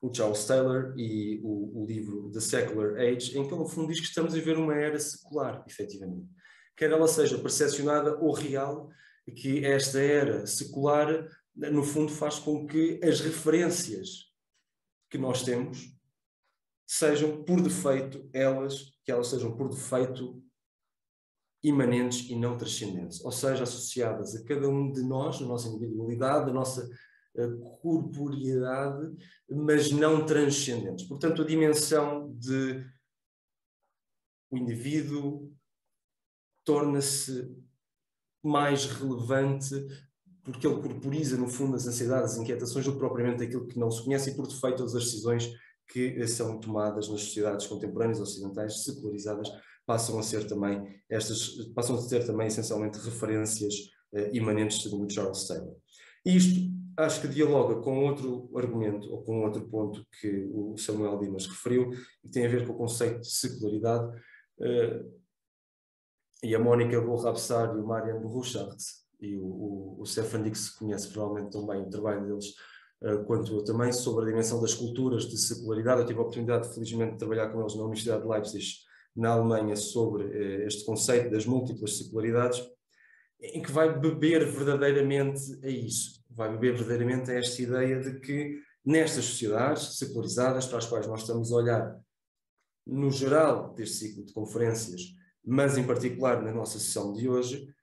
o Charles Taylor e o livro The Secular Age, em que ele, no fundo, diz que estamos a viver uma era secular, efetivamente. Quer ela seja percepcionada ou real, que esta era secular, no fundo, faz com que as referências que nós temos sejam, por defeito, que elas sejam, por defeito, imanentes e não transcendentes, ou seja, associadas a cada um de nós, a nossa individualidade, a nossa corporeidade, mas não transcendentes. Portanto, a dimensão de o indivíduo torna-se mais relevante porque ele corporiza, no fundo, as ansiedades, as inquietações, do que propriamente aquilo que não se conhece, e por defeito todas as decisões que são tomadas nas sociedades contemporâneas ocidentais secularizadas passam a ser também essencialmente referências imanentes, segundo Charles Taylor. E isto acho que dialoga com outro argumento, ou com outro ponto que o Samuel Dimas referiu, e tem a ver com o conceito de secularidade, e a Mónica Borrabsar e o Marian Borruchaert e o Stefan Dix conhece provavelmente também o trabalho deles, quanto eu também, sobre a dimensão das culturas de secularidade. Eu tive a oportunidade, felizmente, de trabalhar com eles na Universidade de Leipzig, na Alemanha, sobre este conceito das múltiplas secularidades, em que vai beber verdadeiramente a isso, vai beber verdadeiramente a esta ideia de que nestas sociedades secularizadas, para as quais nós estamos a olhar no geral deste ciclo de conferências, mas em particular na nossa sessão de hoje,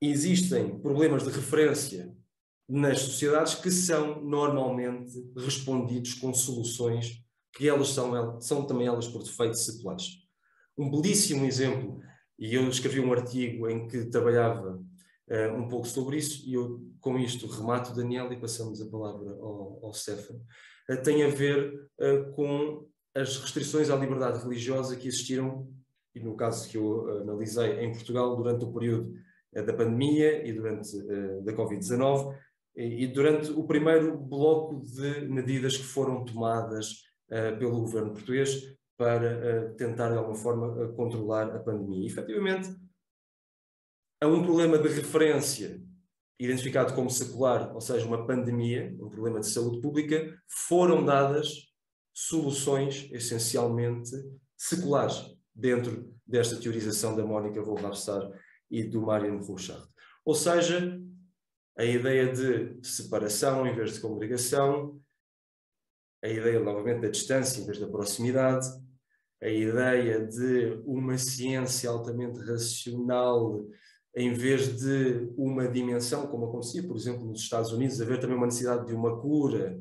existem problemas de referência nas sociedades que são normalmente respondidos com soluções que elas são também elas por defeito seculares. Um belíssimo exemplo, e eu escrevi um artigo em que trabalhava um pouco sobre isso, e eu com isto remato, Daniel, e passamos a palavra ao Stefan, tem a ver com as restrições à liberdade religiosa que existiram, e no caso que eu analisei em Portugal, durante o período da pandemia e durante da Covid-19, e durante o primeiro bloco de medidas que foram tomadas pelo governo português para tentar, de alguma forma, controlar a pandemia. E, efetivamente, há um problema de referência identificado como secular, ou seja, uma pandemia, um problema de saúde pública, foram dadas soluções essencialmente seculares dentro desta teorização da Mónica Wolfram e do Marian Rouchard. Ou seja, a ideia de separação em vez de congregação, a ideia, novamente, da distância em vez da proximidade, a ideia de uma ciência altamente racional em vez de uma dimensão, como acontecia, por exemplo, nos Estados Unidos, haver também uma necessidade de uma cura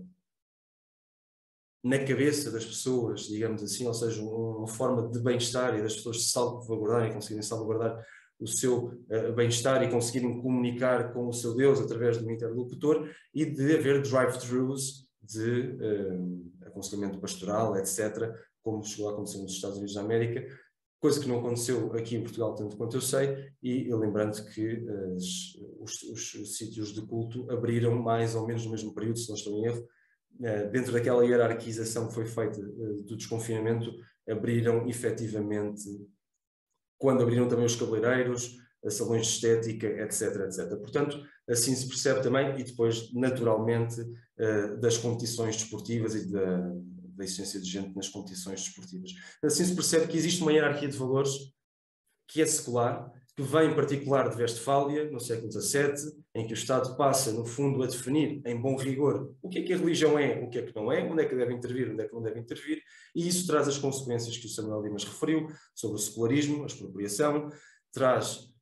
na cabeça das pessoas, digamos assim, ou seja, uma forma de bem-estar e das pessoas se salvaguardarem, conseguirem salvaguardar o seu bem-estar e conseguirem comunicar com o seu Deus através de um interlocutor, e de haver drive-thrus de aconselhamento pastoral, etc., como chegou a acontecer nos Estados Unidos da América, coisa que não aconteceu aqui em Portugal, tanto quanto eu sei, e lembrando que os sítios de culto abriram mais ou menos no mesmo período, se não estou em erro, dentro daquela hierarquização que foi feita do desconfinamento, abriram efetivamente, quando abriram também os cabeleireiros, salões de estética, etc, etc. Portanto, assim se percebe também, e depois, naturalmente, das competições desportivas e da existência de gente nas competições desportivas. Assim se percebe que existe uma hierarquia de valores que é secular, que vem em particular de Westfália, no século XVII, em que o Estado passa, no fundo, a definir, em bom rigor, o que é que a religião é, o que é que não é, onde é que deve intervir, onde é que não deve intervir, e isso traz as consequências que o Samuel Dimas referiu, sobre o secularismo, a expropriação, traz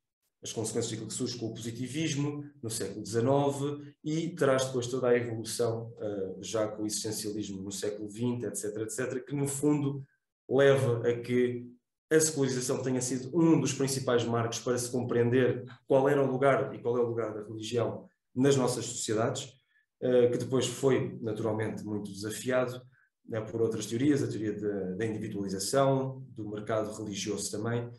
as consequências daquilo que surge com o positivismo no século XIX e traz depois toda a evolução, já com o existencialismo no século XX, etc., etc., que no fundo leva a que a secularização tenha sido um dos principais marcos para se compreender qual era o lugar e qual é o lugar da religião nas nossas sociedades, que depois foi naturalmente muito desafiado por outras teorias, a teoria da individualização, do mercado religioso também,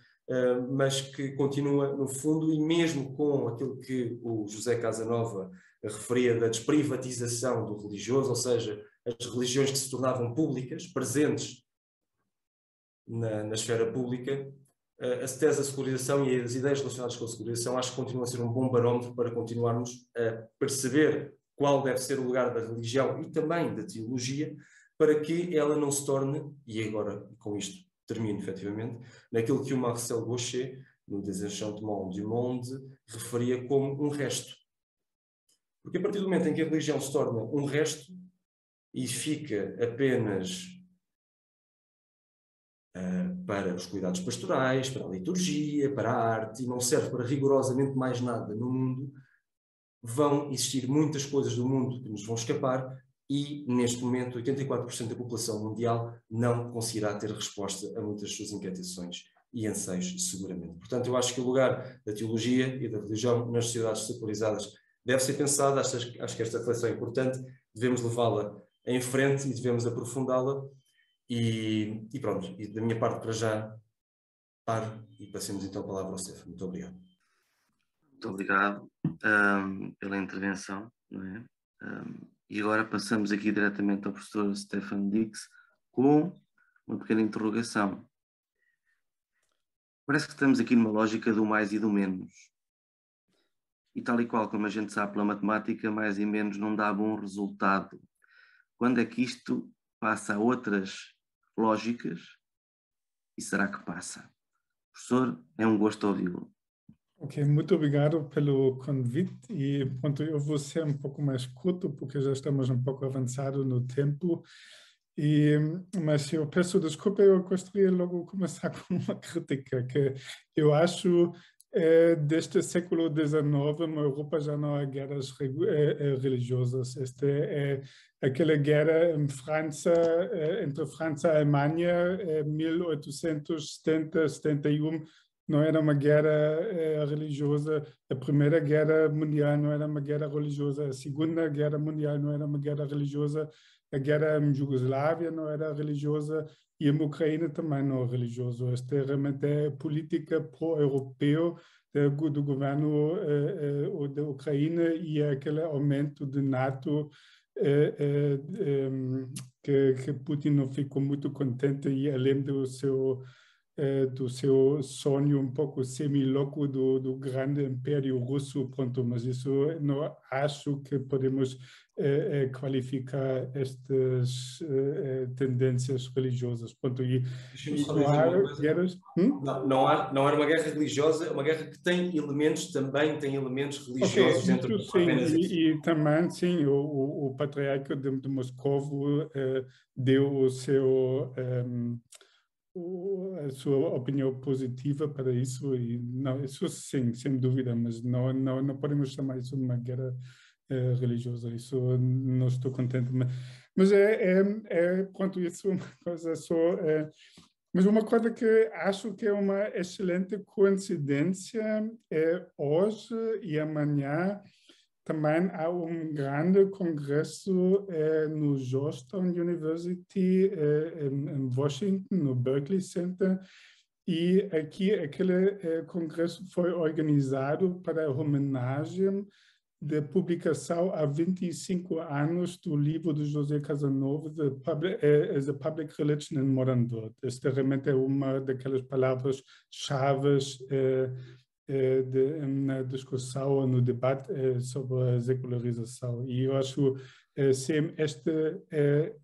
mas que continua no fundo, e mesmo com aquilo que o José Casanova referia da desprivatização do religioso, ou seja, as religiões que se tornavam públicas, presentes na esfera pública, a tese da secularização e as ideias relacionadas com a secularização acho que continuam a ser um bom barómetro para continuarmos a perceber qual deve ser o lugar da religião e também da teologia, para que ela não se torne, e agora com isto termino efetivamente, naquilo que o Marcel Gauchet, no Desenchantement du Monde, referia como um resto. Porque a partir do momento em que a religião se torna um resto e fica apenas para os cuidados pastorais, para a liturgia, para a arte, e não serve para rigorosamente mais nada no mundo, vão existir muitas coisas do mundo que nos vão escapar e, neste momento, 84% da população mundial não conseguirá ter resposta a muitas das suas inquietações e anseios, seguramente. Portanto, eu acho que o lugar da teologia e da religião nas sociedades secularizadas deve ser pensado. Acho que esta reflexão é importante, devemos levá-la em frente e devemos aprofundá-la. E pronto, e da minha parte para já paro e passemos então a palavra ao Stefano. Muito obrigado.
Muito obrigado pela intervenção, não é? E agora passamos aqui diretamente ao professor Stefan Dix com uma pequena interrogação. Parece que estamos aqui numa lógica do mais e do menos. E tal e qual como a gente sabe pela matemática, mais e menos não dá bom resultado. Quando é que isto passa a outras lógicas? E será que passa? Professor, é um gosto ouvi-lo.
Ok, muito obrigado pelo convite e pronto, eu vou ser um pouco mais curto porque já estamos um pouco avançados no tempo, mas eu peço desculpa, eu gostaria logo de começar com uma crítica que eu acho desde o século XIX na Europa já não há guerras religiosas. Esta é aquela guerra em França, entre França e Alemanha, 1870-71, não era uma guerra religiosa. A Primeira Guerra Mundial não era uma guerra religiosa. A Segunda Guerra Mundial não era uma guerra religiosa. A guerra em Jugoslávia não era religiosa e em Ucrânia também não é religioso. Esta realmente é política pró-europeu do governo da Ucrânia e aquele aumento de NATO que Putin não ficou muito contente e além do seu sonho um pouco semi-louco do grande império russo, pronto, mas isso não acho que podemos qualificar estas tendências religiosas. Pronto, e
não há
guerras...
Não era uma guerra religiosa, é uma guerra que tem elementos religiosos dentro
do e também, sim, o patriarca de Moscovo deu o seu... a sua opinião positiva para isso, e não, isso sim, sem dúvida, mas não podemos chamar isso de uma guerra religiosa, isso não estou contente, mas quanto isso, uma coisa só, mas uma coisa que acho que é uma excelente coincidência é hoje e amanhã também há grande congresso no Georgetown University, em Washington, no Berkeley Center, e aquele congresso foi organizado para a homenagem da publicação há 25 anos do livro de José Casanova, The Public Religion in Modern World. Esta realmente é uma daquelas palavras-chave na discussão, no debate sobre a secularização. E eu acho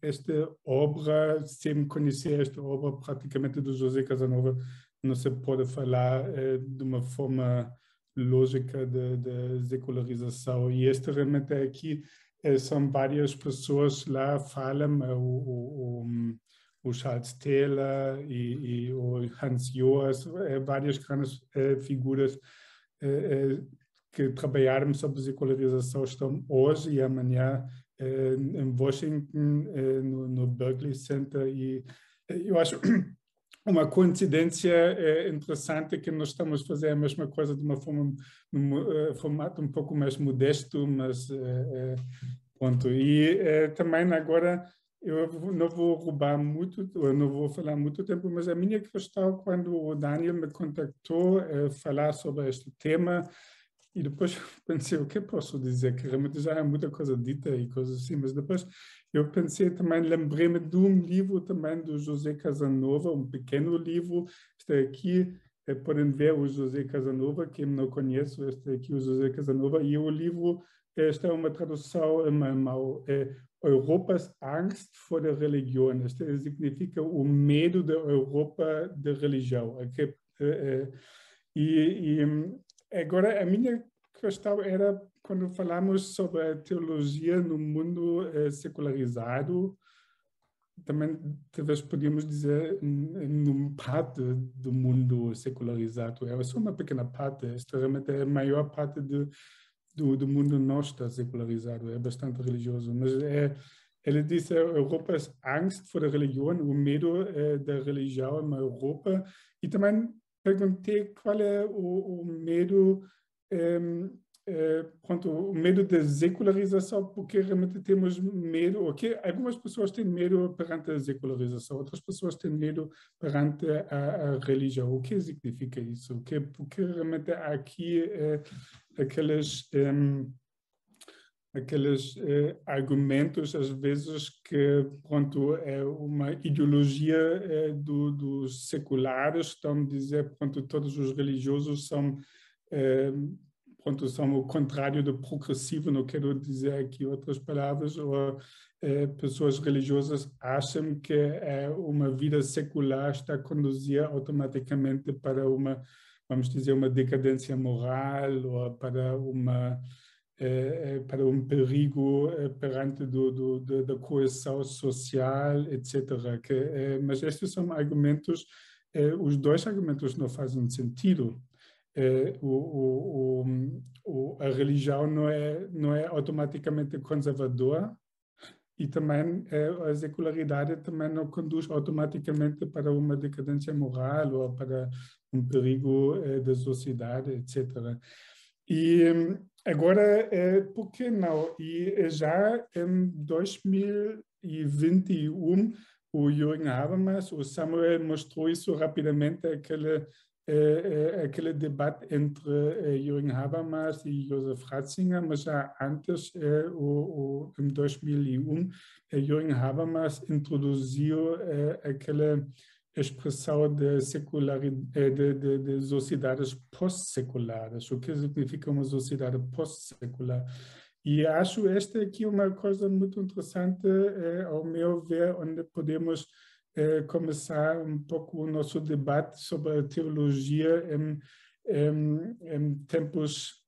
esta obra, sem conhecer esta obra praticamente do José Casanova, não se pode falar de uma forma lógica de secularização. E este realmente aqui são várias pessoas lá falam, o Charles Taylor e o Hans Joas, várias grandes figuras que trabalharam sobre secularização estão hoje e amanhã em Washington, no Berkeley Center, e eu acho uma coincidência interessante que nós estamos a fazer a mesma coisa de uma forma, num formato um pouco mais modesto, mas pronto. E também agora eu não vou roubar muito, eu não vou falar muito tempo, mas a minha questão, quando o Daniel me contactou falar sobre este tema, e depois pensei, o que posso dizer? Que realmente já há muita coisa dita e coisas assim, mas depois eu pensei também, lembrei-me de um livro também do José Casanova, um pequeno livro, está aqui, podem ver o José Casanova, quem não conhece, está aqui o José Casanova, e o livro, esta é uma tradução alemã, Europas Angst vor der Religion, isto significa o medo da Europa da religião. E agora a minha questão era, quando falamos sobre a teologia no mundo secularizado, também talvez podíamos dizer numa parte do mundo secularizado, é só uma pequena parte, esta realmente é a maior parte do mundo não está secularizado, é bastante religioso, mas ele disse, Europas Angst vor der Religion, o medo da religião na Europa, e também perguntei qual é o medo, o medo da secularização, porque realmente temos medo, okay? Algumas pessoas têm medo perante a secularização, outras pessoas têm medo perante a religião. O que significa isso? Porque realmente aqui aqueles argumentos, às vezes, que pronto, é uma ideologia dos seculares, estão a dizer pronto, todos os religiosos são o contrário do progressivo, não quero dizer aqui outras palavras, ou pessoas religiosas acham que uma vida secular está a conduzir automaticamente para uma, vamos dizer, uma decadência moral, ou para um perigo perante da coesão social, etc. Mas estes são argumentos, os dois argumentos não fazem sentido. A religião não é automaticamente conservadora, e também a secularidade também não conduz automaticamente para uma decadência moral ou para um perigo da sociedade, etc. E agora, por que não? E já em 2021, o Jürgen Habermas, o Samuel mostrou isso rapidamente, aquele aquele debate entre Jürgen Habermas e Joseph Ratzinger, mas já antes, em 2001, Jürgen Habermas introduziu aquela expressão de sociedades pós-seculares. O que significa uma sociedade pós-secular? E acho esta aqui uma coisa muito interessante, ao meu ver, onde podemos começar um pouco o nosso debate sobre a teologia em tempos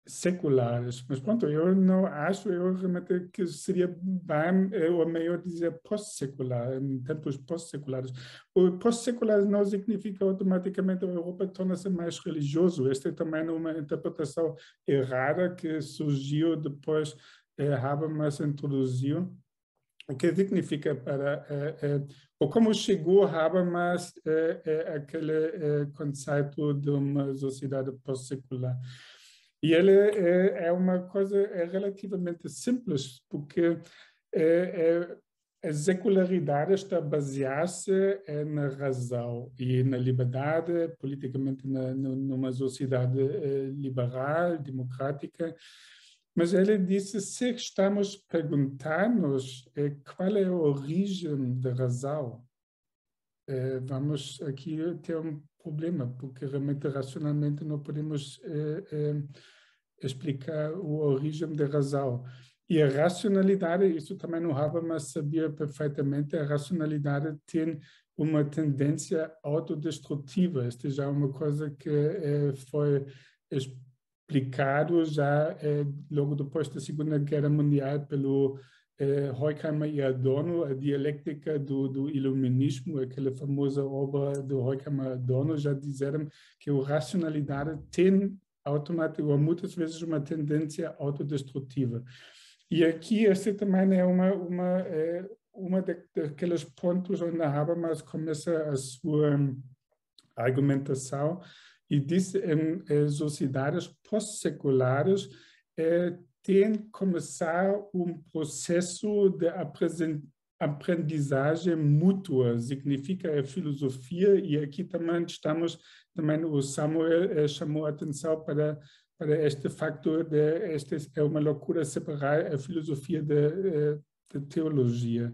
seculares. Mas pronto, eu não acho, eu realmente que seria bem, ou melhor dizer, pós-secular, em tempos pós-seculares. O pós-secular não significa automaticamente a Europa torna-se mais religioso. Esta é também uma interpretação errada que surgiu depois Habermas introduziu. O que significa para, ou como chegou Habermas aquele conceito de uma sociedade pós-secular. E ele é uma coisa relativamente simples, porque a secularidade está baseada na razão e na liberdade, politicamente numa sociedade liberal, democrática. Mas ele disse, se estamos perguntando-nos qual é a origem da razão, vamos aqui ter um problema, porque realmente racionalmente não podemos explicar a origem da razão. E a racionalidade, isso também o Habermas sabia perfeitamente, a racionalidade tem uma tendência autodestrutiva. Esta já é uma coisa que foi explicado já logo depois da Segunda Guerra Mundial pelo Horkheimer e Adorno, a dialéctica do iluminismo, aquela famosa obra do Horkheimer e Adorno, já disseram que a racionalidade tem automaticamente, ou muitas vezes, uma tendência autodestrutiva. E aqui esse também é uma daqueles pontos onde a Habermas começa a sua argumentação e diz em sociedades pós-seculares tem que começar um processo de aprendizagem mútua, significa a filosofia, e aqui também o Samuel chamou a atenção para este factor é uma loucura separar a filosofia da teologia.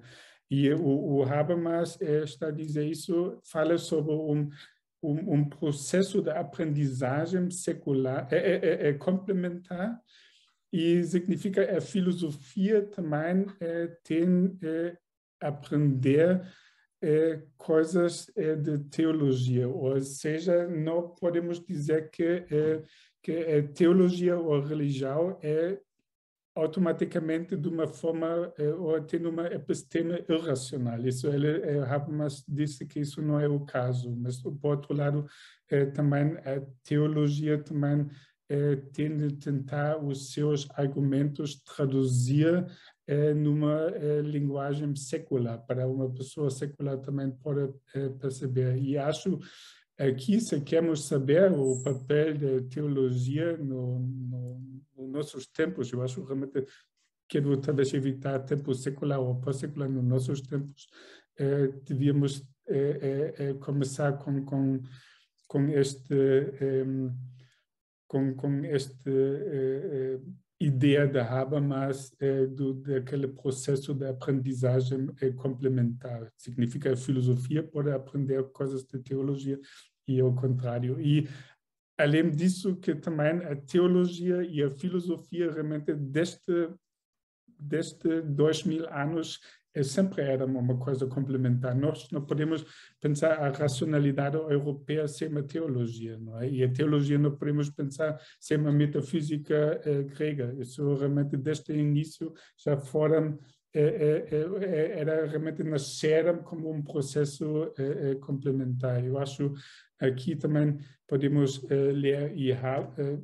E o Habermas está a dizer isso, fala sobre um processo de aprendizagem secular, complementar, e significa a filosofia também tem aprender coisas de teologia, ou seja, não podemos dizer que a teologia ou a religião é automaticamente de uma forma ou tem uma episteme irracional. Isso Habermas disse que isso não é o caso, mas por outro lado também a teologia também tem de tentar os seus argumentos traduzir numa linguagem secular, para uma pessoa secular também pode perceber. E acho aqui, se queremos saber o papel da teologia nos nossos tempos, eu acho realmente quero talvez evitar tempo secular ou pós-secular nos nossos tempos, devíamos começar com este ideia da Habermas daquele processo de aprendizagem complementar. Significa a filosofia pode aprender coisas de teologia e ao contrário. E, além disso, que também a teologia e a filosofia realmente desde 2000 anos sempre era uma coisa complementar. Nós não podemos pensar a racionalidade europeia sem uma teologia, não é? E a teologia não podemos pensar sem uma metafísica grega. Isso realmente desde o início já foram era realmente nasceram como um processo complementar. Eu acho aqui também podemos ler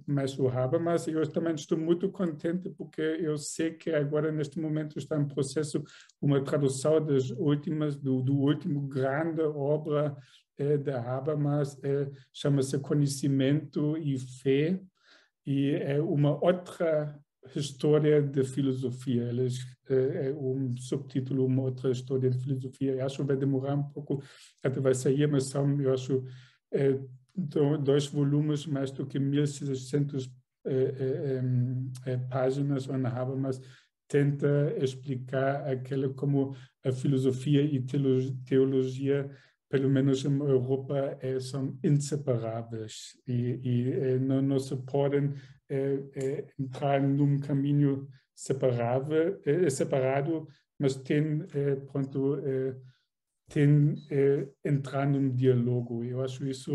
mais o Habermas. Eu também estou muito contente porque eu sei que agora neste momento está em processo uma tradução das últimas do último grande obra da Habermas, chama-se Conhecimento e Fé, e é uma outra história de filosofia. É um subtítulo, uma outra história de filosofia. Eu acho que vai demorar um pouco até vai sair, mas eu acho 2 volumes, mais do que 1.600 páginas, mas tenta explicar aquilo como a filosofia e teologia, pelo menos em Europa, são inseparáveis e não se podem entrar num caminho separado, mas tem entrar num diálogo. Eu acho isso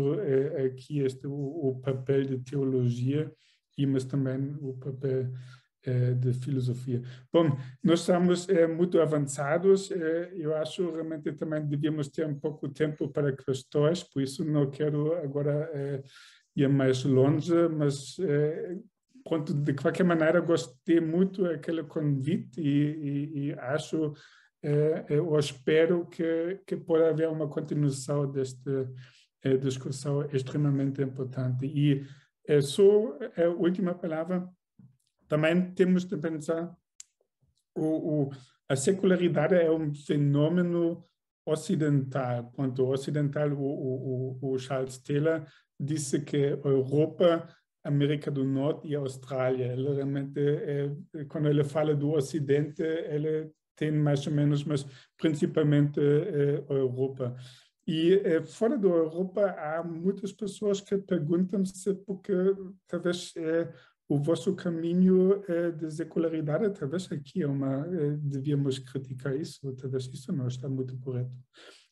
aqui o papel de teologia, mas também o papel de filosofia. Bom, nós estamos muito avançados. Eu acho realmente também devíamos ter um pouco de tempo para questões, por isso não quero agora ir mais longe, mas pronto, de qualquer maneira gostei muito daquele convite e acho, eu espero que possa haver uma continuação desta discussão extremamente importante. E só a última palavra, também temos de pensar a secularidade é um fenômeno ocidental. Ponto ocidental, o Charles Taylor disse que a Europa, América do Norte e a Austrália, ele realmente, quando ele fala do Ocidente, ele tem mais ou menos, mas principalmente a Europa. E fora da Europa há muitas pessoas que perguntam-se porque talvez o vosso caminho de secularidade, talvez aqui devíamos criticar isso, talvez isso não está muito correto.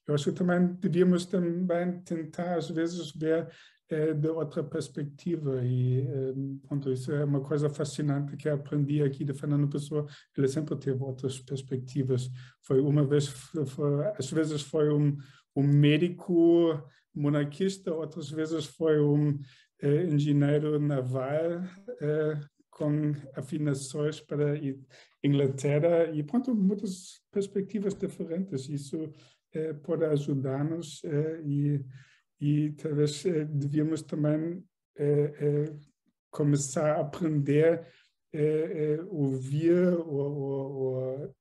Eu acho que também devíamos também tentar às vezes ver de outra perspectiva e pronto, isso é uma coisa fascinante que aprendi aqui de Fernando Pessoa. Ele sempre teve outras perspectivas. Foi uma vez, às vezes foi um médico monarquista, outras vezes foi um engenheiro naval com afinações para a Inglaterra e pronto, muitas perspectivas diferentes. Isso pode ajudar-nos e talvez devíamos também começar a aprender ouvir ou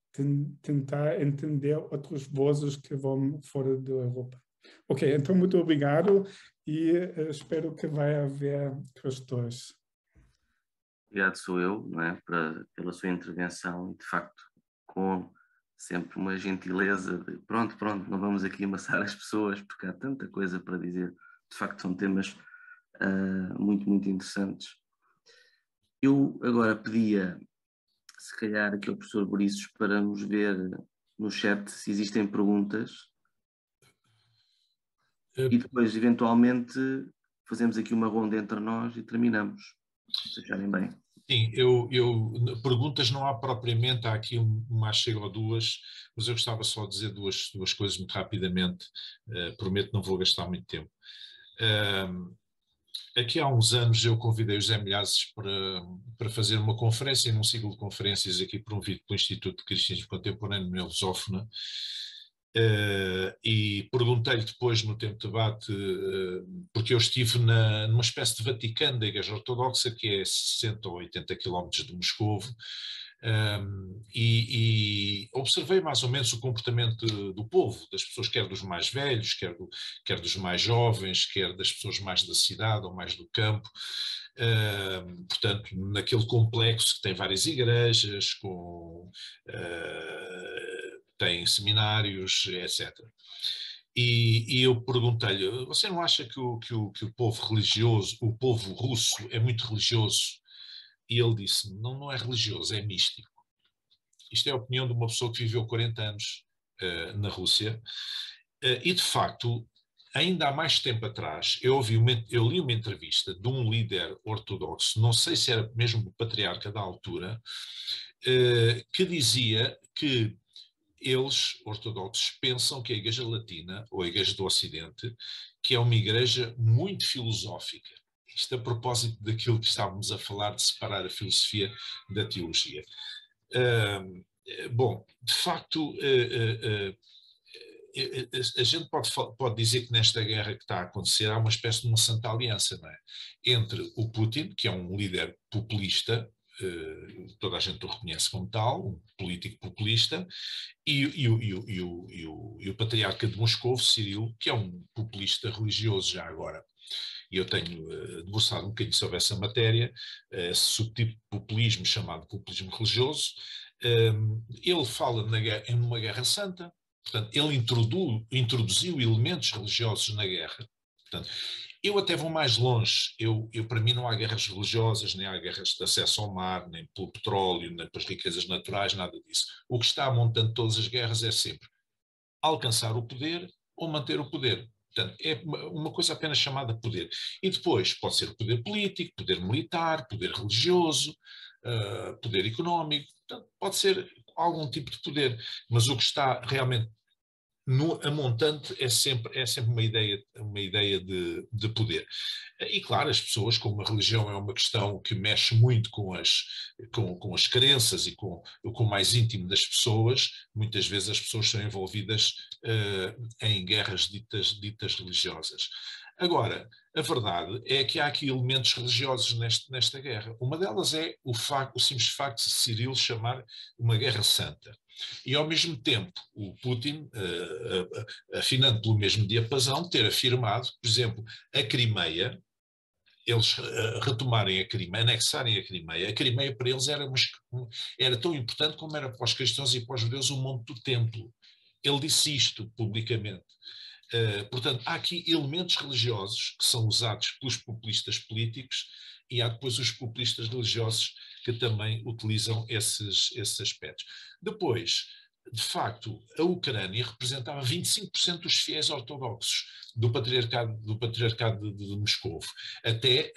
tentar entender outras vozes que vão fora da Europa. Ok, então muito obrigado e espero que vai haver questões.
Obrigado, sou eu, não é, pela sua intervenção e, de facto, com sempre uma gentileza de pronto, não vamos aqui amassar as pessoas porque há tanta coisa para dizer. De facto, são temas muito, muito interessantes. Eu agora pedia, se calhar, aqui ao professor Borissos para nos ver no chat se existem perguntas e depois, eventualmente, fazemos aqui uma ronda entre nós e terminamos, se acharem bem.
Sim, perguntas não há propriamente, há aqui uma chega ou duas, mas eu gostava só de dizer duas coisas muito rapidamente, prometo não vou gastar muito tempo. Aqui há uns anos eu convidei o José Milhazes para fazer uma conferência, num ciclo de conferências aqui promovido pelo Instituto de Cristianismo Contemporâneo na Lusófona, e perguntei-lhe depois no tempo de debate, porque eu estive numa espécie de Vaticano da Igreja Ortodoxa, que é 60 ou 80 quilómetros de Moscovo, e observei mais ou menos o comportamento do povo, das pessoas, quer dos mais velhos, quer dos mais jovens, quer das pessoas mais da cidade ou mais do campo. Portanto, naquele complexo que tem várias igrejas, tem seminários, etc. E eu perguntei-lhe, você não acha que o povo religioso, o povo russo é muito religioso? E ele disse, não é religioso, é místico. Isto é a opinião de uma pessoa que viveu 40 anos na Rússia. E, de facto, ainda há mais tempo atrás, eu li uma entrevista de um líder ortodoxo, não sei se era mesmo o patriarca da altura, que dizia que eles, ortodoxos, pensam que a Igreja Latina, ou a Igreja do Ocidente, que é uma igreja muito filosófica. Isto a propósito daquilo que estávamos a falar, de separar a filosofia da teologia. Bom, de facto, a gente pode dizer que nesta guerra que está a acontecer há uma espécie de uma santa aliança, não é? Entre o Putin, que é um líder populista, toda a gente o reconhece como tal, um político populista, e o patriarca de Moscou, Cirilo, que é um populista religioso já agora. E eu tenho debruçado um bocadinho sobre essa matéria, esse subtipo de populismo chamado populismo religioso. Ele fala em uma guerra santa, portanto, ele introduziu elementos religiosos na guerra. Portanto, eu até vou mais longe. Para mim não há guerras religiosas, nem há guerras de acesso ao mar, nem pelo petróleo, nem pelas riquezas naturais, nada disso. O que está montando todas as guerras é sempre alcançar o poder ou manter o poder. Portanto, é uma coisa apenas chamada poder. E depois pode ser o poder político, poder militar, poder religioso, poder económico. Portanto, pode ser algum tipo de poder. Mas o que está realmente a montante é sempre uma ideia de poder. E claro, as pessoas, como a religião é uma questão que mexe muito com as crenças e com o mais íntimo das pessoas, muitas vezes as pessoas são envolvidas em guerras ditas religiosas. Agora, a verdade é que há aqui elementos religiosos nesta guerra. Uma delas é o simples facto de Cirilo chamar uma guerra santa. E, ao mesmo tempo, o Putin, afinando pelo mesmo diapasão, ter afirmado, por exemplo, a Crimeia, eles retomarem a Crimeia, anexarem a Crimeia para eles era tão importante como era para os cristãos e para os judeus o monte do templo. Ele disse isto publicamente. Portanto, há aqui elementos religiosos que são usados pelos populistas políticos e há depois os populistas religiosos que também utilizam esses aspectos. Depois, de facto, a Ucrânia representava 25% dos fiéis ortodoxos do patriarcado de Moscou, até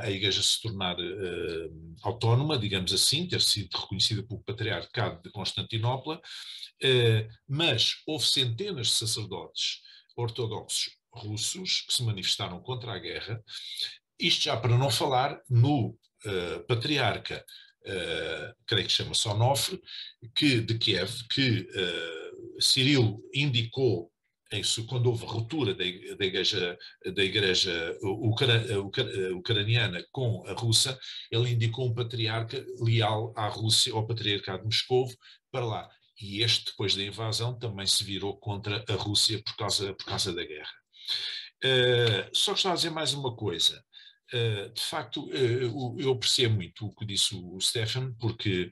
a Igreja se tornar autónoma, digamos assim, ter sido reconhecida pelo patriarcado de Constantinopla, mas houve centenas de sacerdotes ortodoxos russos que se manifestaram contra a guerra, isto já para não falar no patriarca, creio que se chama Onofre, de Kiev, que Cirilo indicou, quando houve ruptura da igreja ucraniana com a russa, ele indicou um patriarca leal à Rússia, ao patriarcado de Moscou, para lá. E este, depois da invasão, também se virou contra a Rússia por causa da guerra. Só gostava de dizer mais uma coisa. De facto, eu apreciei muito o que disse o Stefan, porque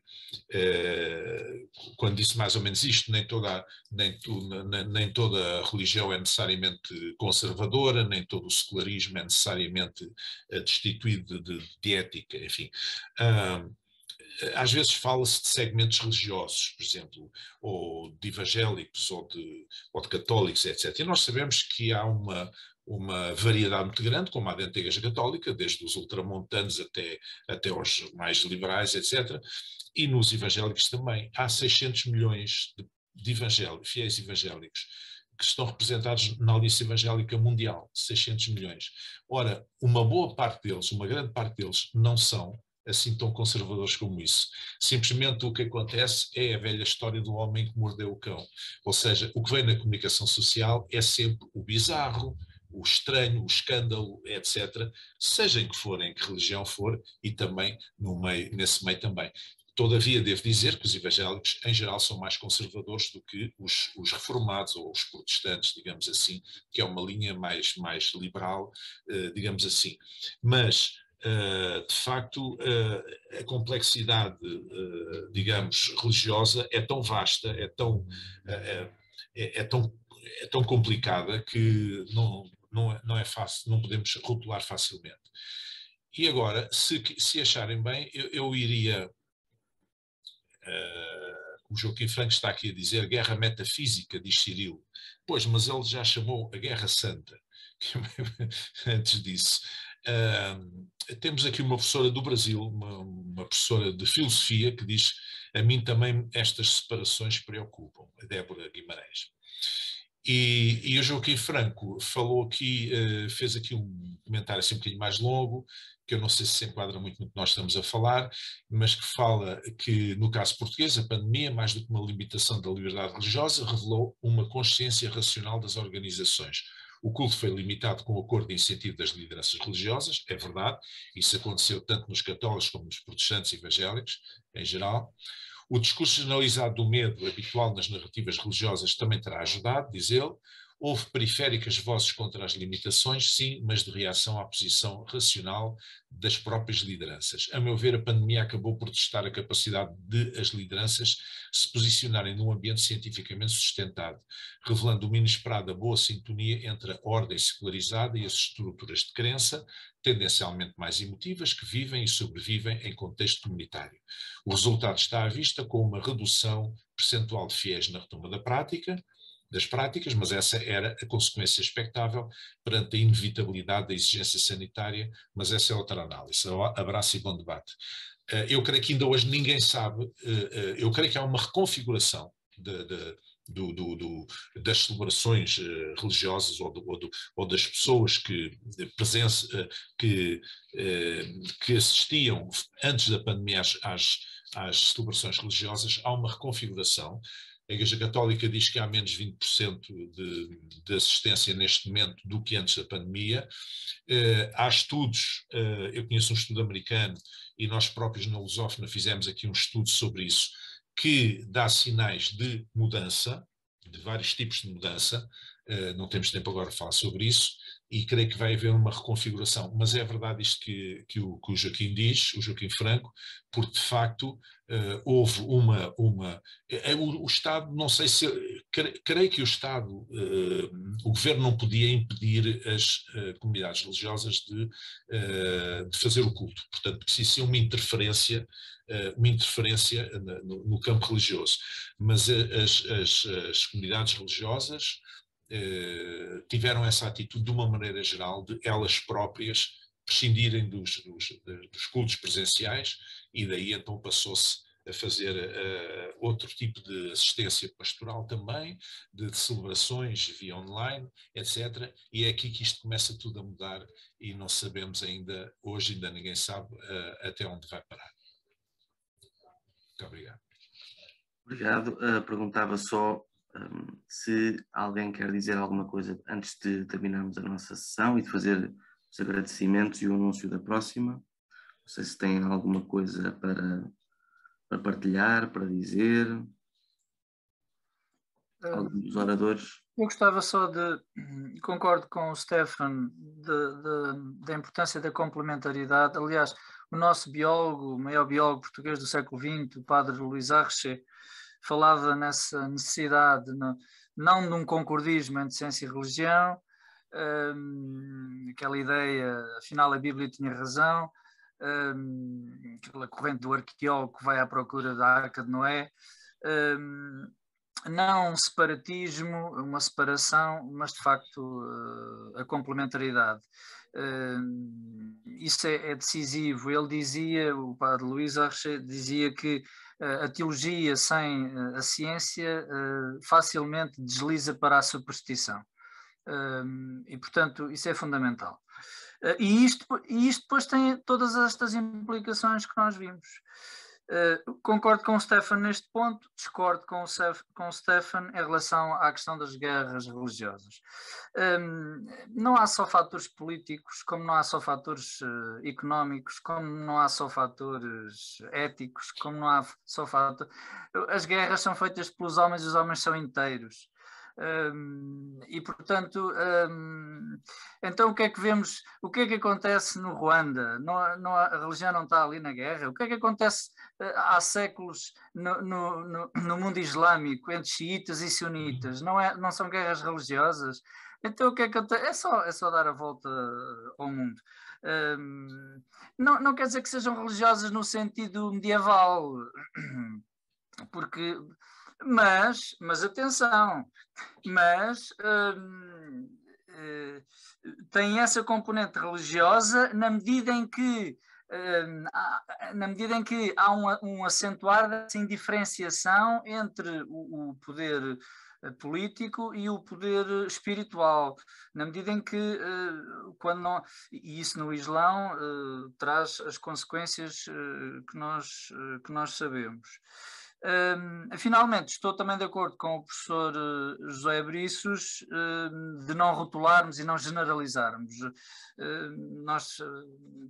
quando disse mais ou menos isto, nem toda a religião é necessariamente conservadora, nem todo o secularismo é necessariamente destituído de ética, enfim. Às vezes fala-se de segmentos religiosos, por exemplo, ou de evangélicos, ou de católicos, etc. E nós sabemos que há uma variedade muito grande, como há dentro da Igreja Católica, desde os ultramontanos até aos mais liberais, etc. E nos evangélicos também. Há 600 milhões de fiéis evangélicos que estão representados na Aliança Evangélica Mundial, 600 milhões. Ora, uma grande parte deles, não são assim tão conservadores como isso. Simplesmente o que acontece é a velha história do homem que mordeu o cão. Ou seja, o que vem na comunicação social é sempre o bizarro, o estranho, o escândalo, etc., seja em que religião for, e também nesse meio também. Todavia, devo dizer que os evangélicos, em geral, são mais conservadores do que os reformados ou os protestantes, digamos assim, que é uma linha mais liberal, digamos assim. Mas, de facto, a complexidade, digamos, religiosa é tão vasta, é tão complicada que não é fácil, não podemos rotular facilmente. E agora, se acharem bem, eu iria... o Joaquim Franco está aqui a dizer guerra metafísica, diz Cirilo. Pois, mas ele já chamou a Guerra Santa, antes disso. Temos aqui uma professora do Brasil, uma professora de filosofia, que diz: a mim também estas separações preocupam, a Débora Guimarães. E o Joaquim Franco falou aqui, fez aqui um comentário assim um bocadinho mais longo, que eu não sei se enquadra muito no que nós estamos a falar, mas que fala que, no caso português, a pandemia, mais do que uma limitação da liberdade religiosa, revelou uma consciência racional das organizações. O culto foi limitado com o acordo de incentivo das lideranças religiosas, é verdade, isso aconteceu tanto nos católicos como nos protestantes evangélicos, em geral. O discurso generalizado do medo habitual nas narrativas religiosas também terá ajudado, diz ele. Houve periféricas vozes contra as limitações, sim, mas de reação à posição racional das próprias lideranças. A meu ver, a pandemia acabou por testar a capacidade de as lideranças se posicionarem num ambiente cientificamente sustentado, revelando uma inesperada boa sintonia entre a ordem secularizada e as estruturas de crença, tendencialmente mais emotivas, que vivem e sobrevivem em contexto comunitário. O resultado está à vista com uma redução percentual de fiéis na retoma das práticas, mas essa era a consequência expectável perante a inevitabilidade da exigência sanitária, mas essa é outra análise. Abraço e bom debate. Eu creio que ainda hoje ninguém sabe, eu creio que há uma reconfiguração das celebrações religiosas ou das pessoas que assistiam antes da pandemia às celebrações religiosas. Há uma reconfiguração. A Igreja Católica diz que há menos 20% de assistência neste momento do que antes da pandemia. Há estudos, eu conheço um estudo americano e nós próprios na Lusófona fizemos aqui um estudo sobre isso, que dá sinais de mudança, de vários tipos de mudança. Não temos tempo agora para falar sobre isso, e creio que vai haver uma reconfiguração. Mas é verdade isto que o Joaquim diz, o Joaquim Franco, porque de facto houve o Estado, não sei se, creio que o Estado, o Governo não podia impedir as comunidades religiosas de fazer o culto. Portanto, precisa ser uma interferência no campo religioso. Mas as comunidades religiosas tiveram essa atitude de uma maneira geral de elas próprias prescindirem dos cultos presenciais, e daí então passou-se a fazer outro tipo de assistência pastoral também, de celebrações via online, etc. E é aqui que isto começa tudo a mudar e não sabemos ainda, hoje ainda ninguém sabe até onde vai parar. Muito obrigado.
Obrigado. Perguntava só se alguém quer dizer alguma coisa antes de terminarmos a nossa sessão e de fazer os agradecimentos e o anúncio da próxima. Não sei se têm alguma coisa para partilhar, para dizer. Alguns dos oradores.
Eu gostava só concordo com o Stefan, da importância da complementaridade. Aliás, o nosso biólogo, o maior biólogo português do século XX, o padre Luís Arche, falava nessa necessidade, não de um concordismo entre ciência e religião, aquela ideia, afinal a Bíblia tinha razão, aquela corrente do arqueólogo que vai à procura da Arca de Noé, não um separatismo, uma separação, mas de facto a complementaridade. Isso é decisivo. Ele dizia, o padre Luís Arche dizia que a teologia sem a ciência facilmente desliza para a superstição. E, portanto, isso é fundamental. E isto depois tem todas estas implicações que nós vimos. Concordo com o Stefan neste ponto, discordo com o Stefan em relação à questão das guerras religiosas. Não há só fatores políticos, como não há só fatores económicos, como não há só fatores éticos, como não há só fatores... As guerras são feitas pelos homens e os homens são inteiros. E portanto, então o que é que vemos, o que é que acontece no Ruanda? A religião não está ali na guerra? O que é que acontece há séculos no mundo islâmico entre xiitas e sunitas? Não são guerras religiosas? Então o que é que é só dar a volta ao mundo. Não quer dizer que sejam religiosas no sentido medieval, porque mas atenção, tem essa componente religiosa na medida em que há um acentuar dessa indiferenciação entre o poder político e o poder espiritual, na medida em que quando não, e isso no Islão traz as consequências que nós sabemos. Finalmente, estou também de acordo com o professor José Briços de não rotularmos e não generalizarmos. Nós,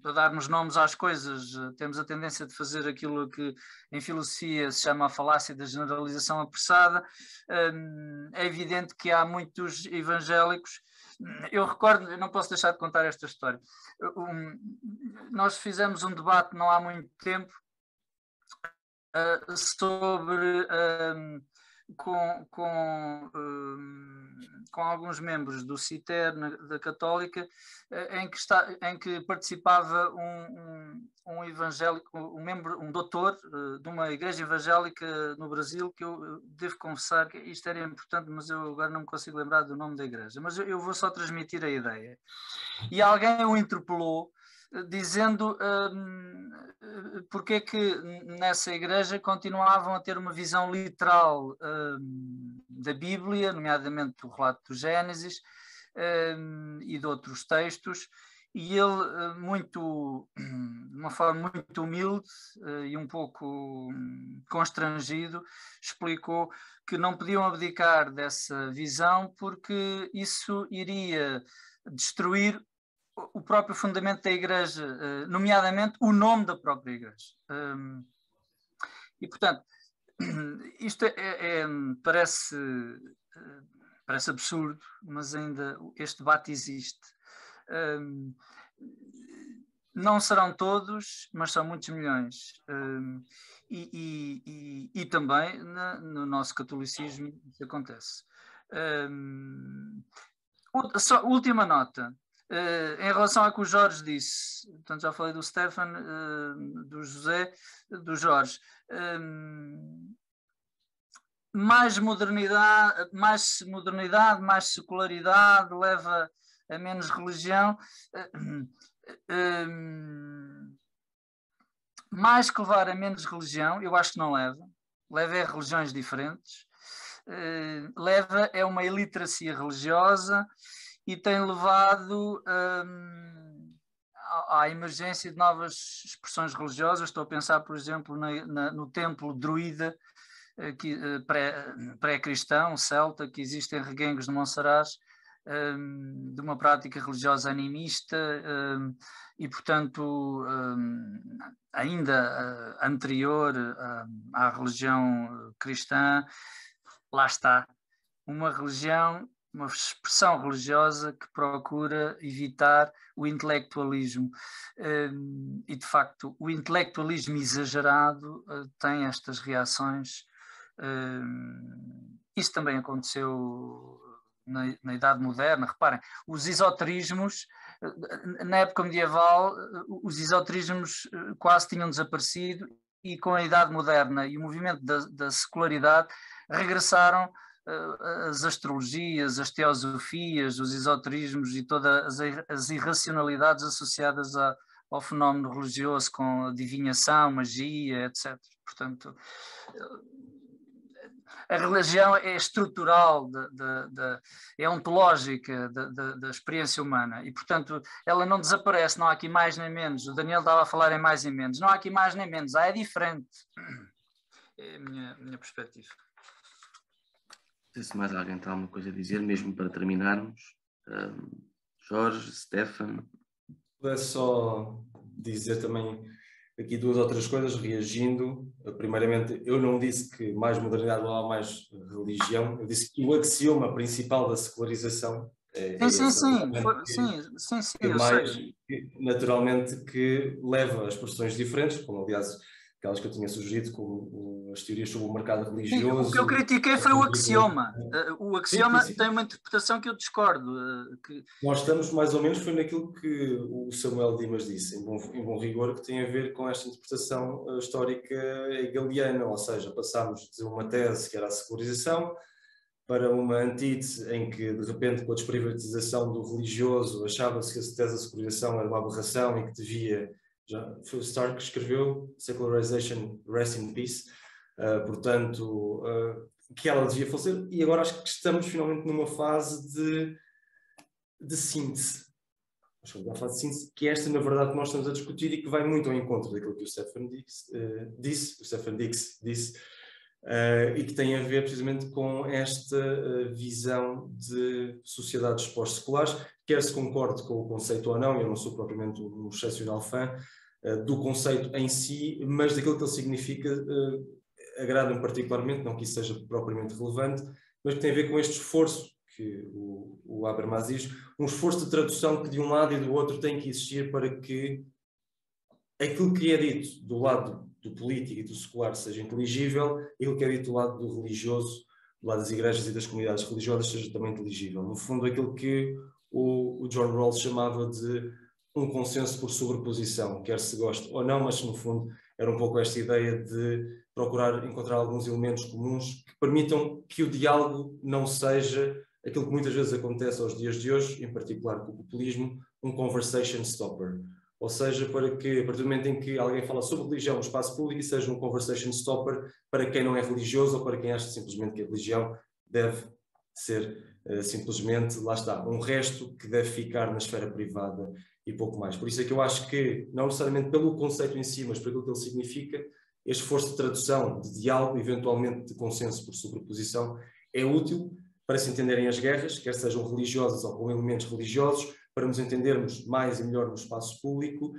para darmos nomes às coisas, temos a tendência de fazer aquilo que em filosofia se chama a falácia da generalização apressada. É evidente que há muitos evangélicos. Eu recordo, eu não posso deixar de contar esta história. Nós fizemos um debate não há muito tempo sobre com alguns membros do CITER da Católica, em que participava um evangélico, um doutor de uma igreja evangélica no Brasil, que eu devo confessar que isto era importante, mas eu agora não me consigo lembrar do nome da igreja, mas eu vou só transmitir a ideia. E alguém o interpelou dizendo porque é que nessa igreja continuavam a ter uma visão literal da Bíblia, nomeadamente do relato do Gênesis e de outros textos, e ele, de uma forma muito humilde e um pouco constrangido, explicou que não podiam abdicar dessa visão porque isso iria destruir o próprio fundamento da Igreja, nomeadamente o nome da própria Igreja. E, portanto, isto parece absurdo, mas ainda este debate existe. Não serão todos, mas são muitos milhões. E também no nosso catolicismo isso acontece. Última nota. Em relação ao que o Jorge disse, portanto já falei do Stefan, do José, do Jorge, mais modernidade, mais secularidade leva a menos religião, mais que levar a menos religião, eu acho que não leva a religiões diferentes, leva a uma iliteracia religiosa, e tem levado à emergência de novas expressões religiosas. Estou a pensar, por exemplo, no templo druida pré-cristão, celta, que existe em Reguengos de Monsaraz, de uma prática religiosa animista e, portanto, ainda anterior à religião cristã. Lá está, uma religião, uma expressão religiosa que procura evitar o intelectualismo. E, de facto, o intelectualismo exagerado tem estas reações. Isso também aconteceu na Idade Moderna. Reparem, os esoterismos, na época medieval, os esoterismos quase tinham desaparecido e com a Idade Moderna e o movimento da secularidade regressaram as astrologias, as teosofias, os esoterismos e todas as irracionalidades associadas ao fenómeno religioso, com adivinhação, magia, etc. Portanto, a religião é estrutural, é ontológica da experiência humana e, portanto, ela não desaparece, não há aqui mais nem menos. O Daniel estava a falar em mais e menos. Não há aqui mais nem menos, é diferente. É a minha perspectiva.
Se mais alguém tem alguma coisa a dizer, mesmo para terminarmos. Jorge, Stefan.
Pudesse só dizer também aqui duas ou três coisas, reagindo. Primeiramente, eu não disse que mais modernidade não há mais religião, eu disse que o axioma principal da secularização
sim,
mais, naturalmente, que leva a expressões diferentes, como aliás aquelas que eu tinha sugerido, como as teorias sobre o mercado religioso.
Sim, o que eu critiquei foi o axioma. O axioma tem uma interpretação que eu discordo.
Nós estamos mais ou menos, foi naquilo que o Samuel Dimas disse, em bom rigor, que tem a ver com esta interpretação histórica hegeliana, ou seja, passámos de uma tese que era a secularização para uma antítese em que, de repente, com a desprivatização do religioso, achava-se que a tese da secularização era uma aberração e que devia... Já foi o Stark que escreveu Secularization, Rest in Peace, portanto, que ela devia falecer, e agora acho que estamos finalmente numa fase de síntese. Acho que é uma fase de síntese, que é esta, na verdade, que nós estamos a discutir e que vai muito ao encontro daquilo que o Stefan disse, e que tem a ver precisamente com esta visão de sociedades pós-seculares, quer se concorde com o conceito ou não. Eu não sou propriamente um excepcional fã do conceito em si, mas daquilo que ele significa agrada-me particularmente, não que isso seja propriamente relevante, mas que tem a ver com este esforço que o Habermas diz, um esforço de tradução que de um lado e do outro tem que existir para que aquilo que é dito do lado do político e do secular seja inteligível, e aquilo que é dito do lado do religioso, do lado das igrejas e das comunidades religiosas, seja também inteligível. No fundo, aquilo que o John Rawls chamava de um consenso por sobreposição, quer se goste ou não, mas no fundo era um pouco esta ideia de procurar encontrar alguns elementos comuns que permitam que o diálogo não seja aquilo que muitas vezes acontece aos dias de hoje, em particular com o populismo, um conversation stopper. Ou seja, para que, a partir do momento em que alguém fala sobre religião no espaço público, seja um conversation stopper para quem não é religioso ou para quem acha simplesmente que a religião deve ser simplesmente, lá está, um resto que deve ficar na esfera privada e pouco mais. Por isso é que eu acho que, não necessariamente pelo conceito em si, mas por aquilo que ele significa, este esforço de tradução, de diálogo, eventualmente de consenso por sobreposição, é útil para se entenderem as guerras, quer sejam religiosas ou com elementos religiosos, para nos entendermos mais e melhor no espaço público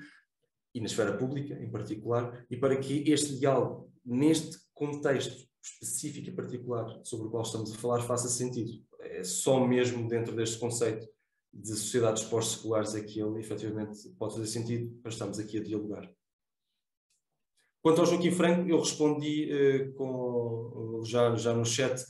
e na esfera pública em particular, e para que este diálogo, neste contexto específico e particular sobre o qual estamos a falar, faça sentido. É só mesmo dentro deste conceito de sociedades pós-seculares é que ele efetivamente pode fazer sentido, para estarmos aqui a dialogar. Quanto ao Joaquim Franco, eu respondi já no chat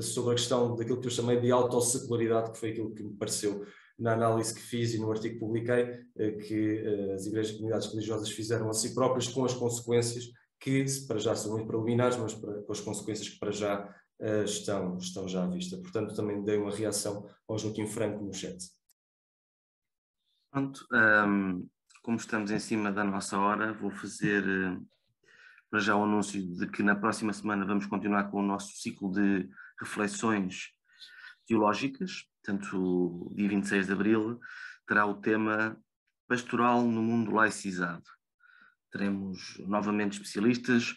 sobre a questão daquilo que eu chamei de autossecularidade, que foi aquilo que me pareceu na análise que fiz e no artigo que publiquei, que as igrejas e comunidades religiosas fizeram a si próprias, com as consequências que para já são muito preliminares, mas com as consequências que para já estão já à vista. Portanto, também dei uma reação ao Joaquim Franco no chat.
Pronto, como estamos em cima da nossa hora, vou fazer para já o anúncio de que na próxima semana vamos continuar com o nosso ciclo de reflexões teológicas. Portanto, o dia 26 de abril terá o tema Pastoral no Mundo Laicizado. Teremos novamente especialistas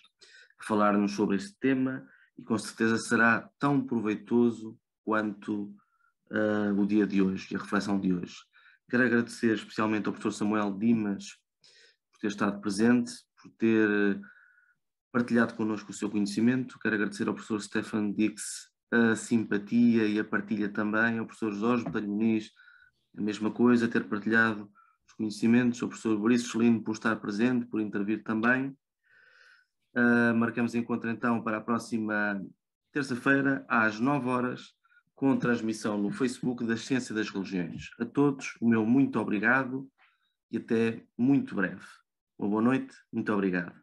a falar-nos sobre este tema e com certeza será tão proveitoso quanto o dia de hoje e a reflexão de hoje. Quero agradecer especialmente ao professor Samuel Dimas por ter estado presente, por ter partilhado connosco o seu conhecimento. Quero agradecer ao professor Stefan Dix a simpatia e a partilha também, ao professor Jorge Botelho Muniz, a mesma coisa, ter partilhado os conhecimentos, ao professor Boris Celino por estar presente, por intervir também. Marcamos encontro então para a próxima terça-feira, às 9 horas, com transmissão no Facebook da Ciência das Religiões. A todos, o meu muito obrigado e até muito breve. Uma boa noite, muito obrigado.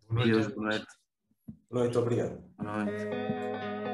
Boa noite.
Deus, boa noite.
Boa noite, obrigado.
Boa noite.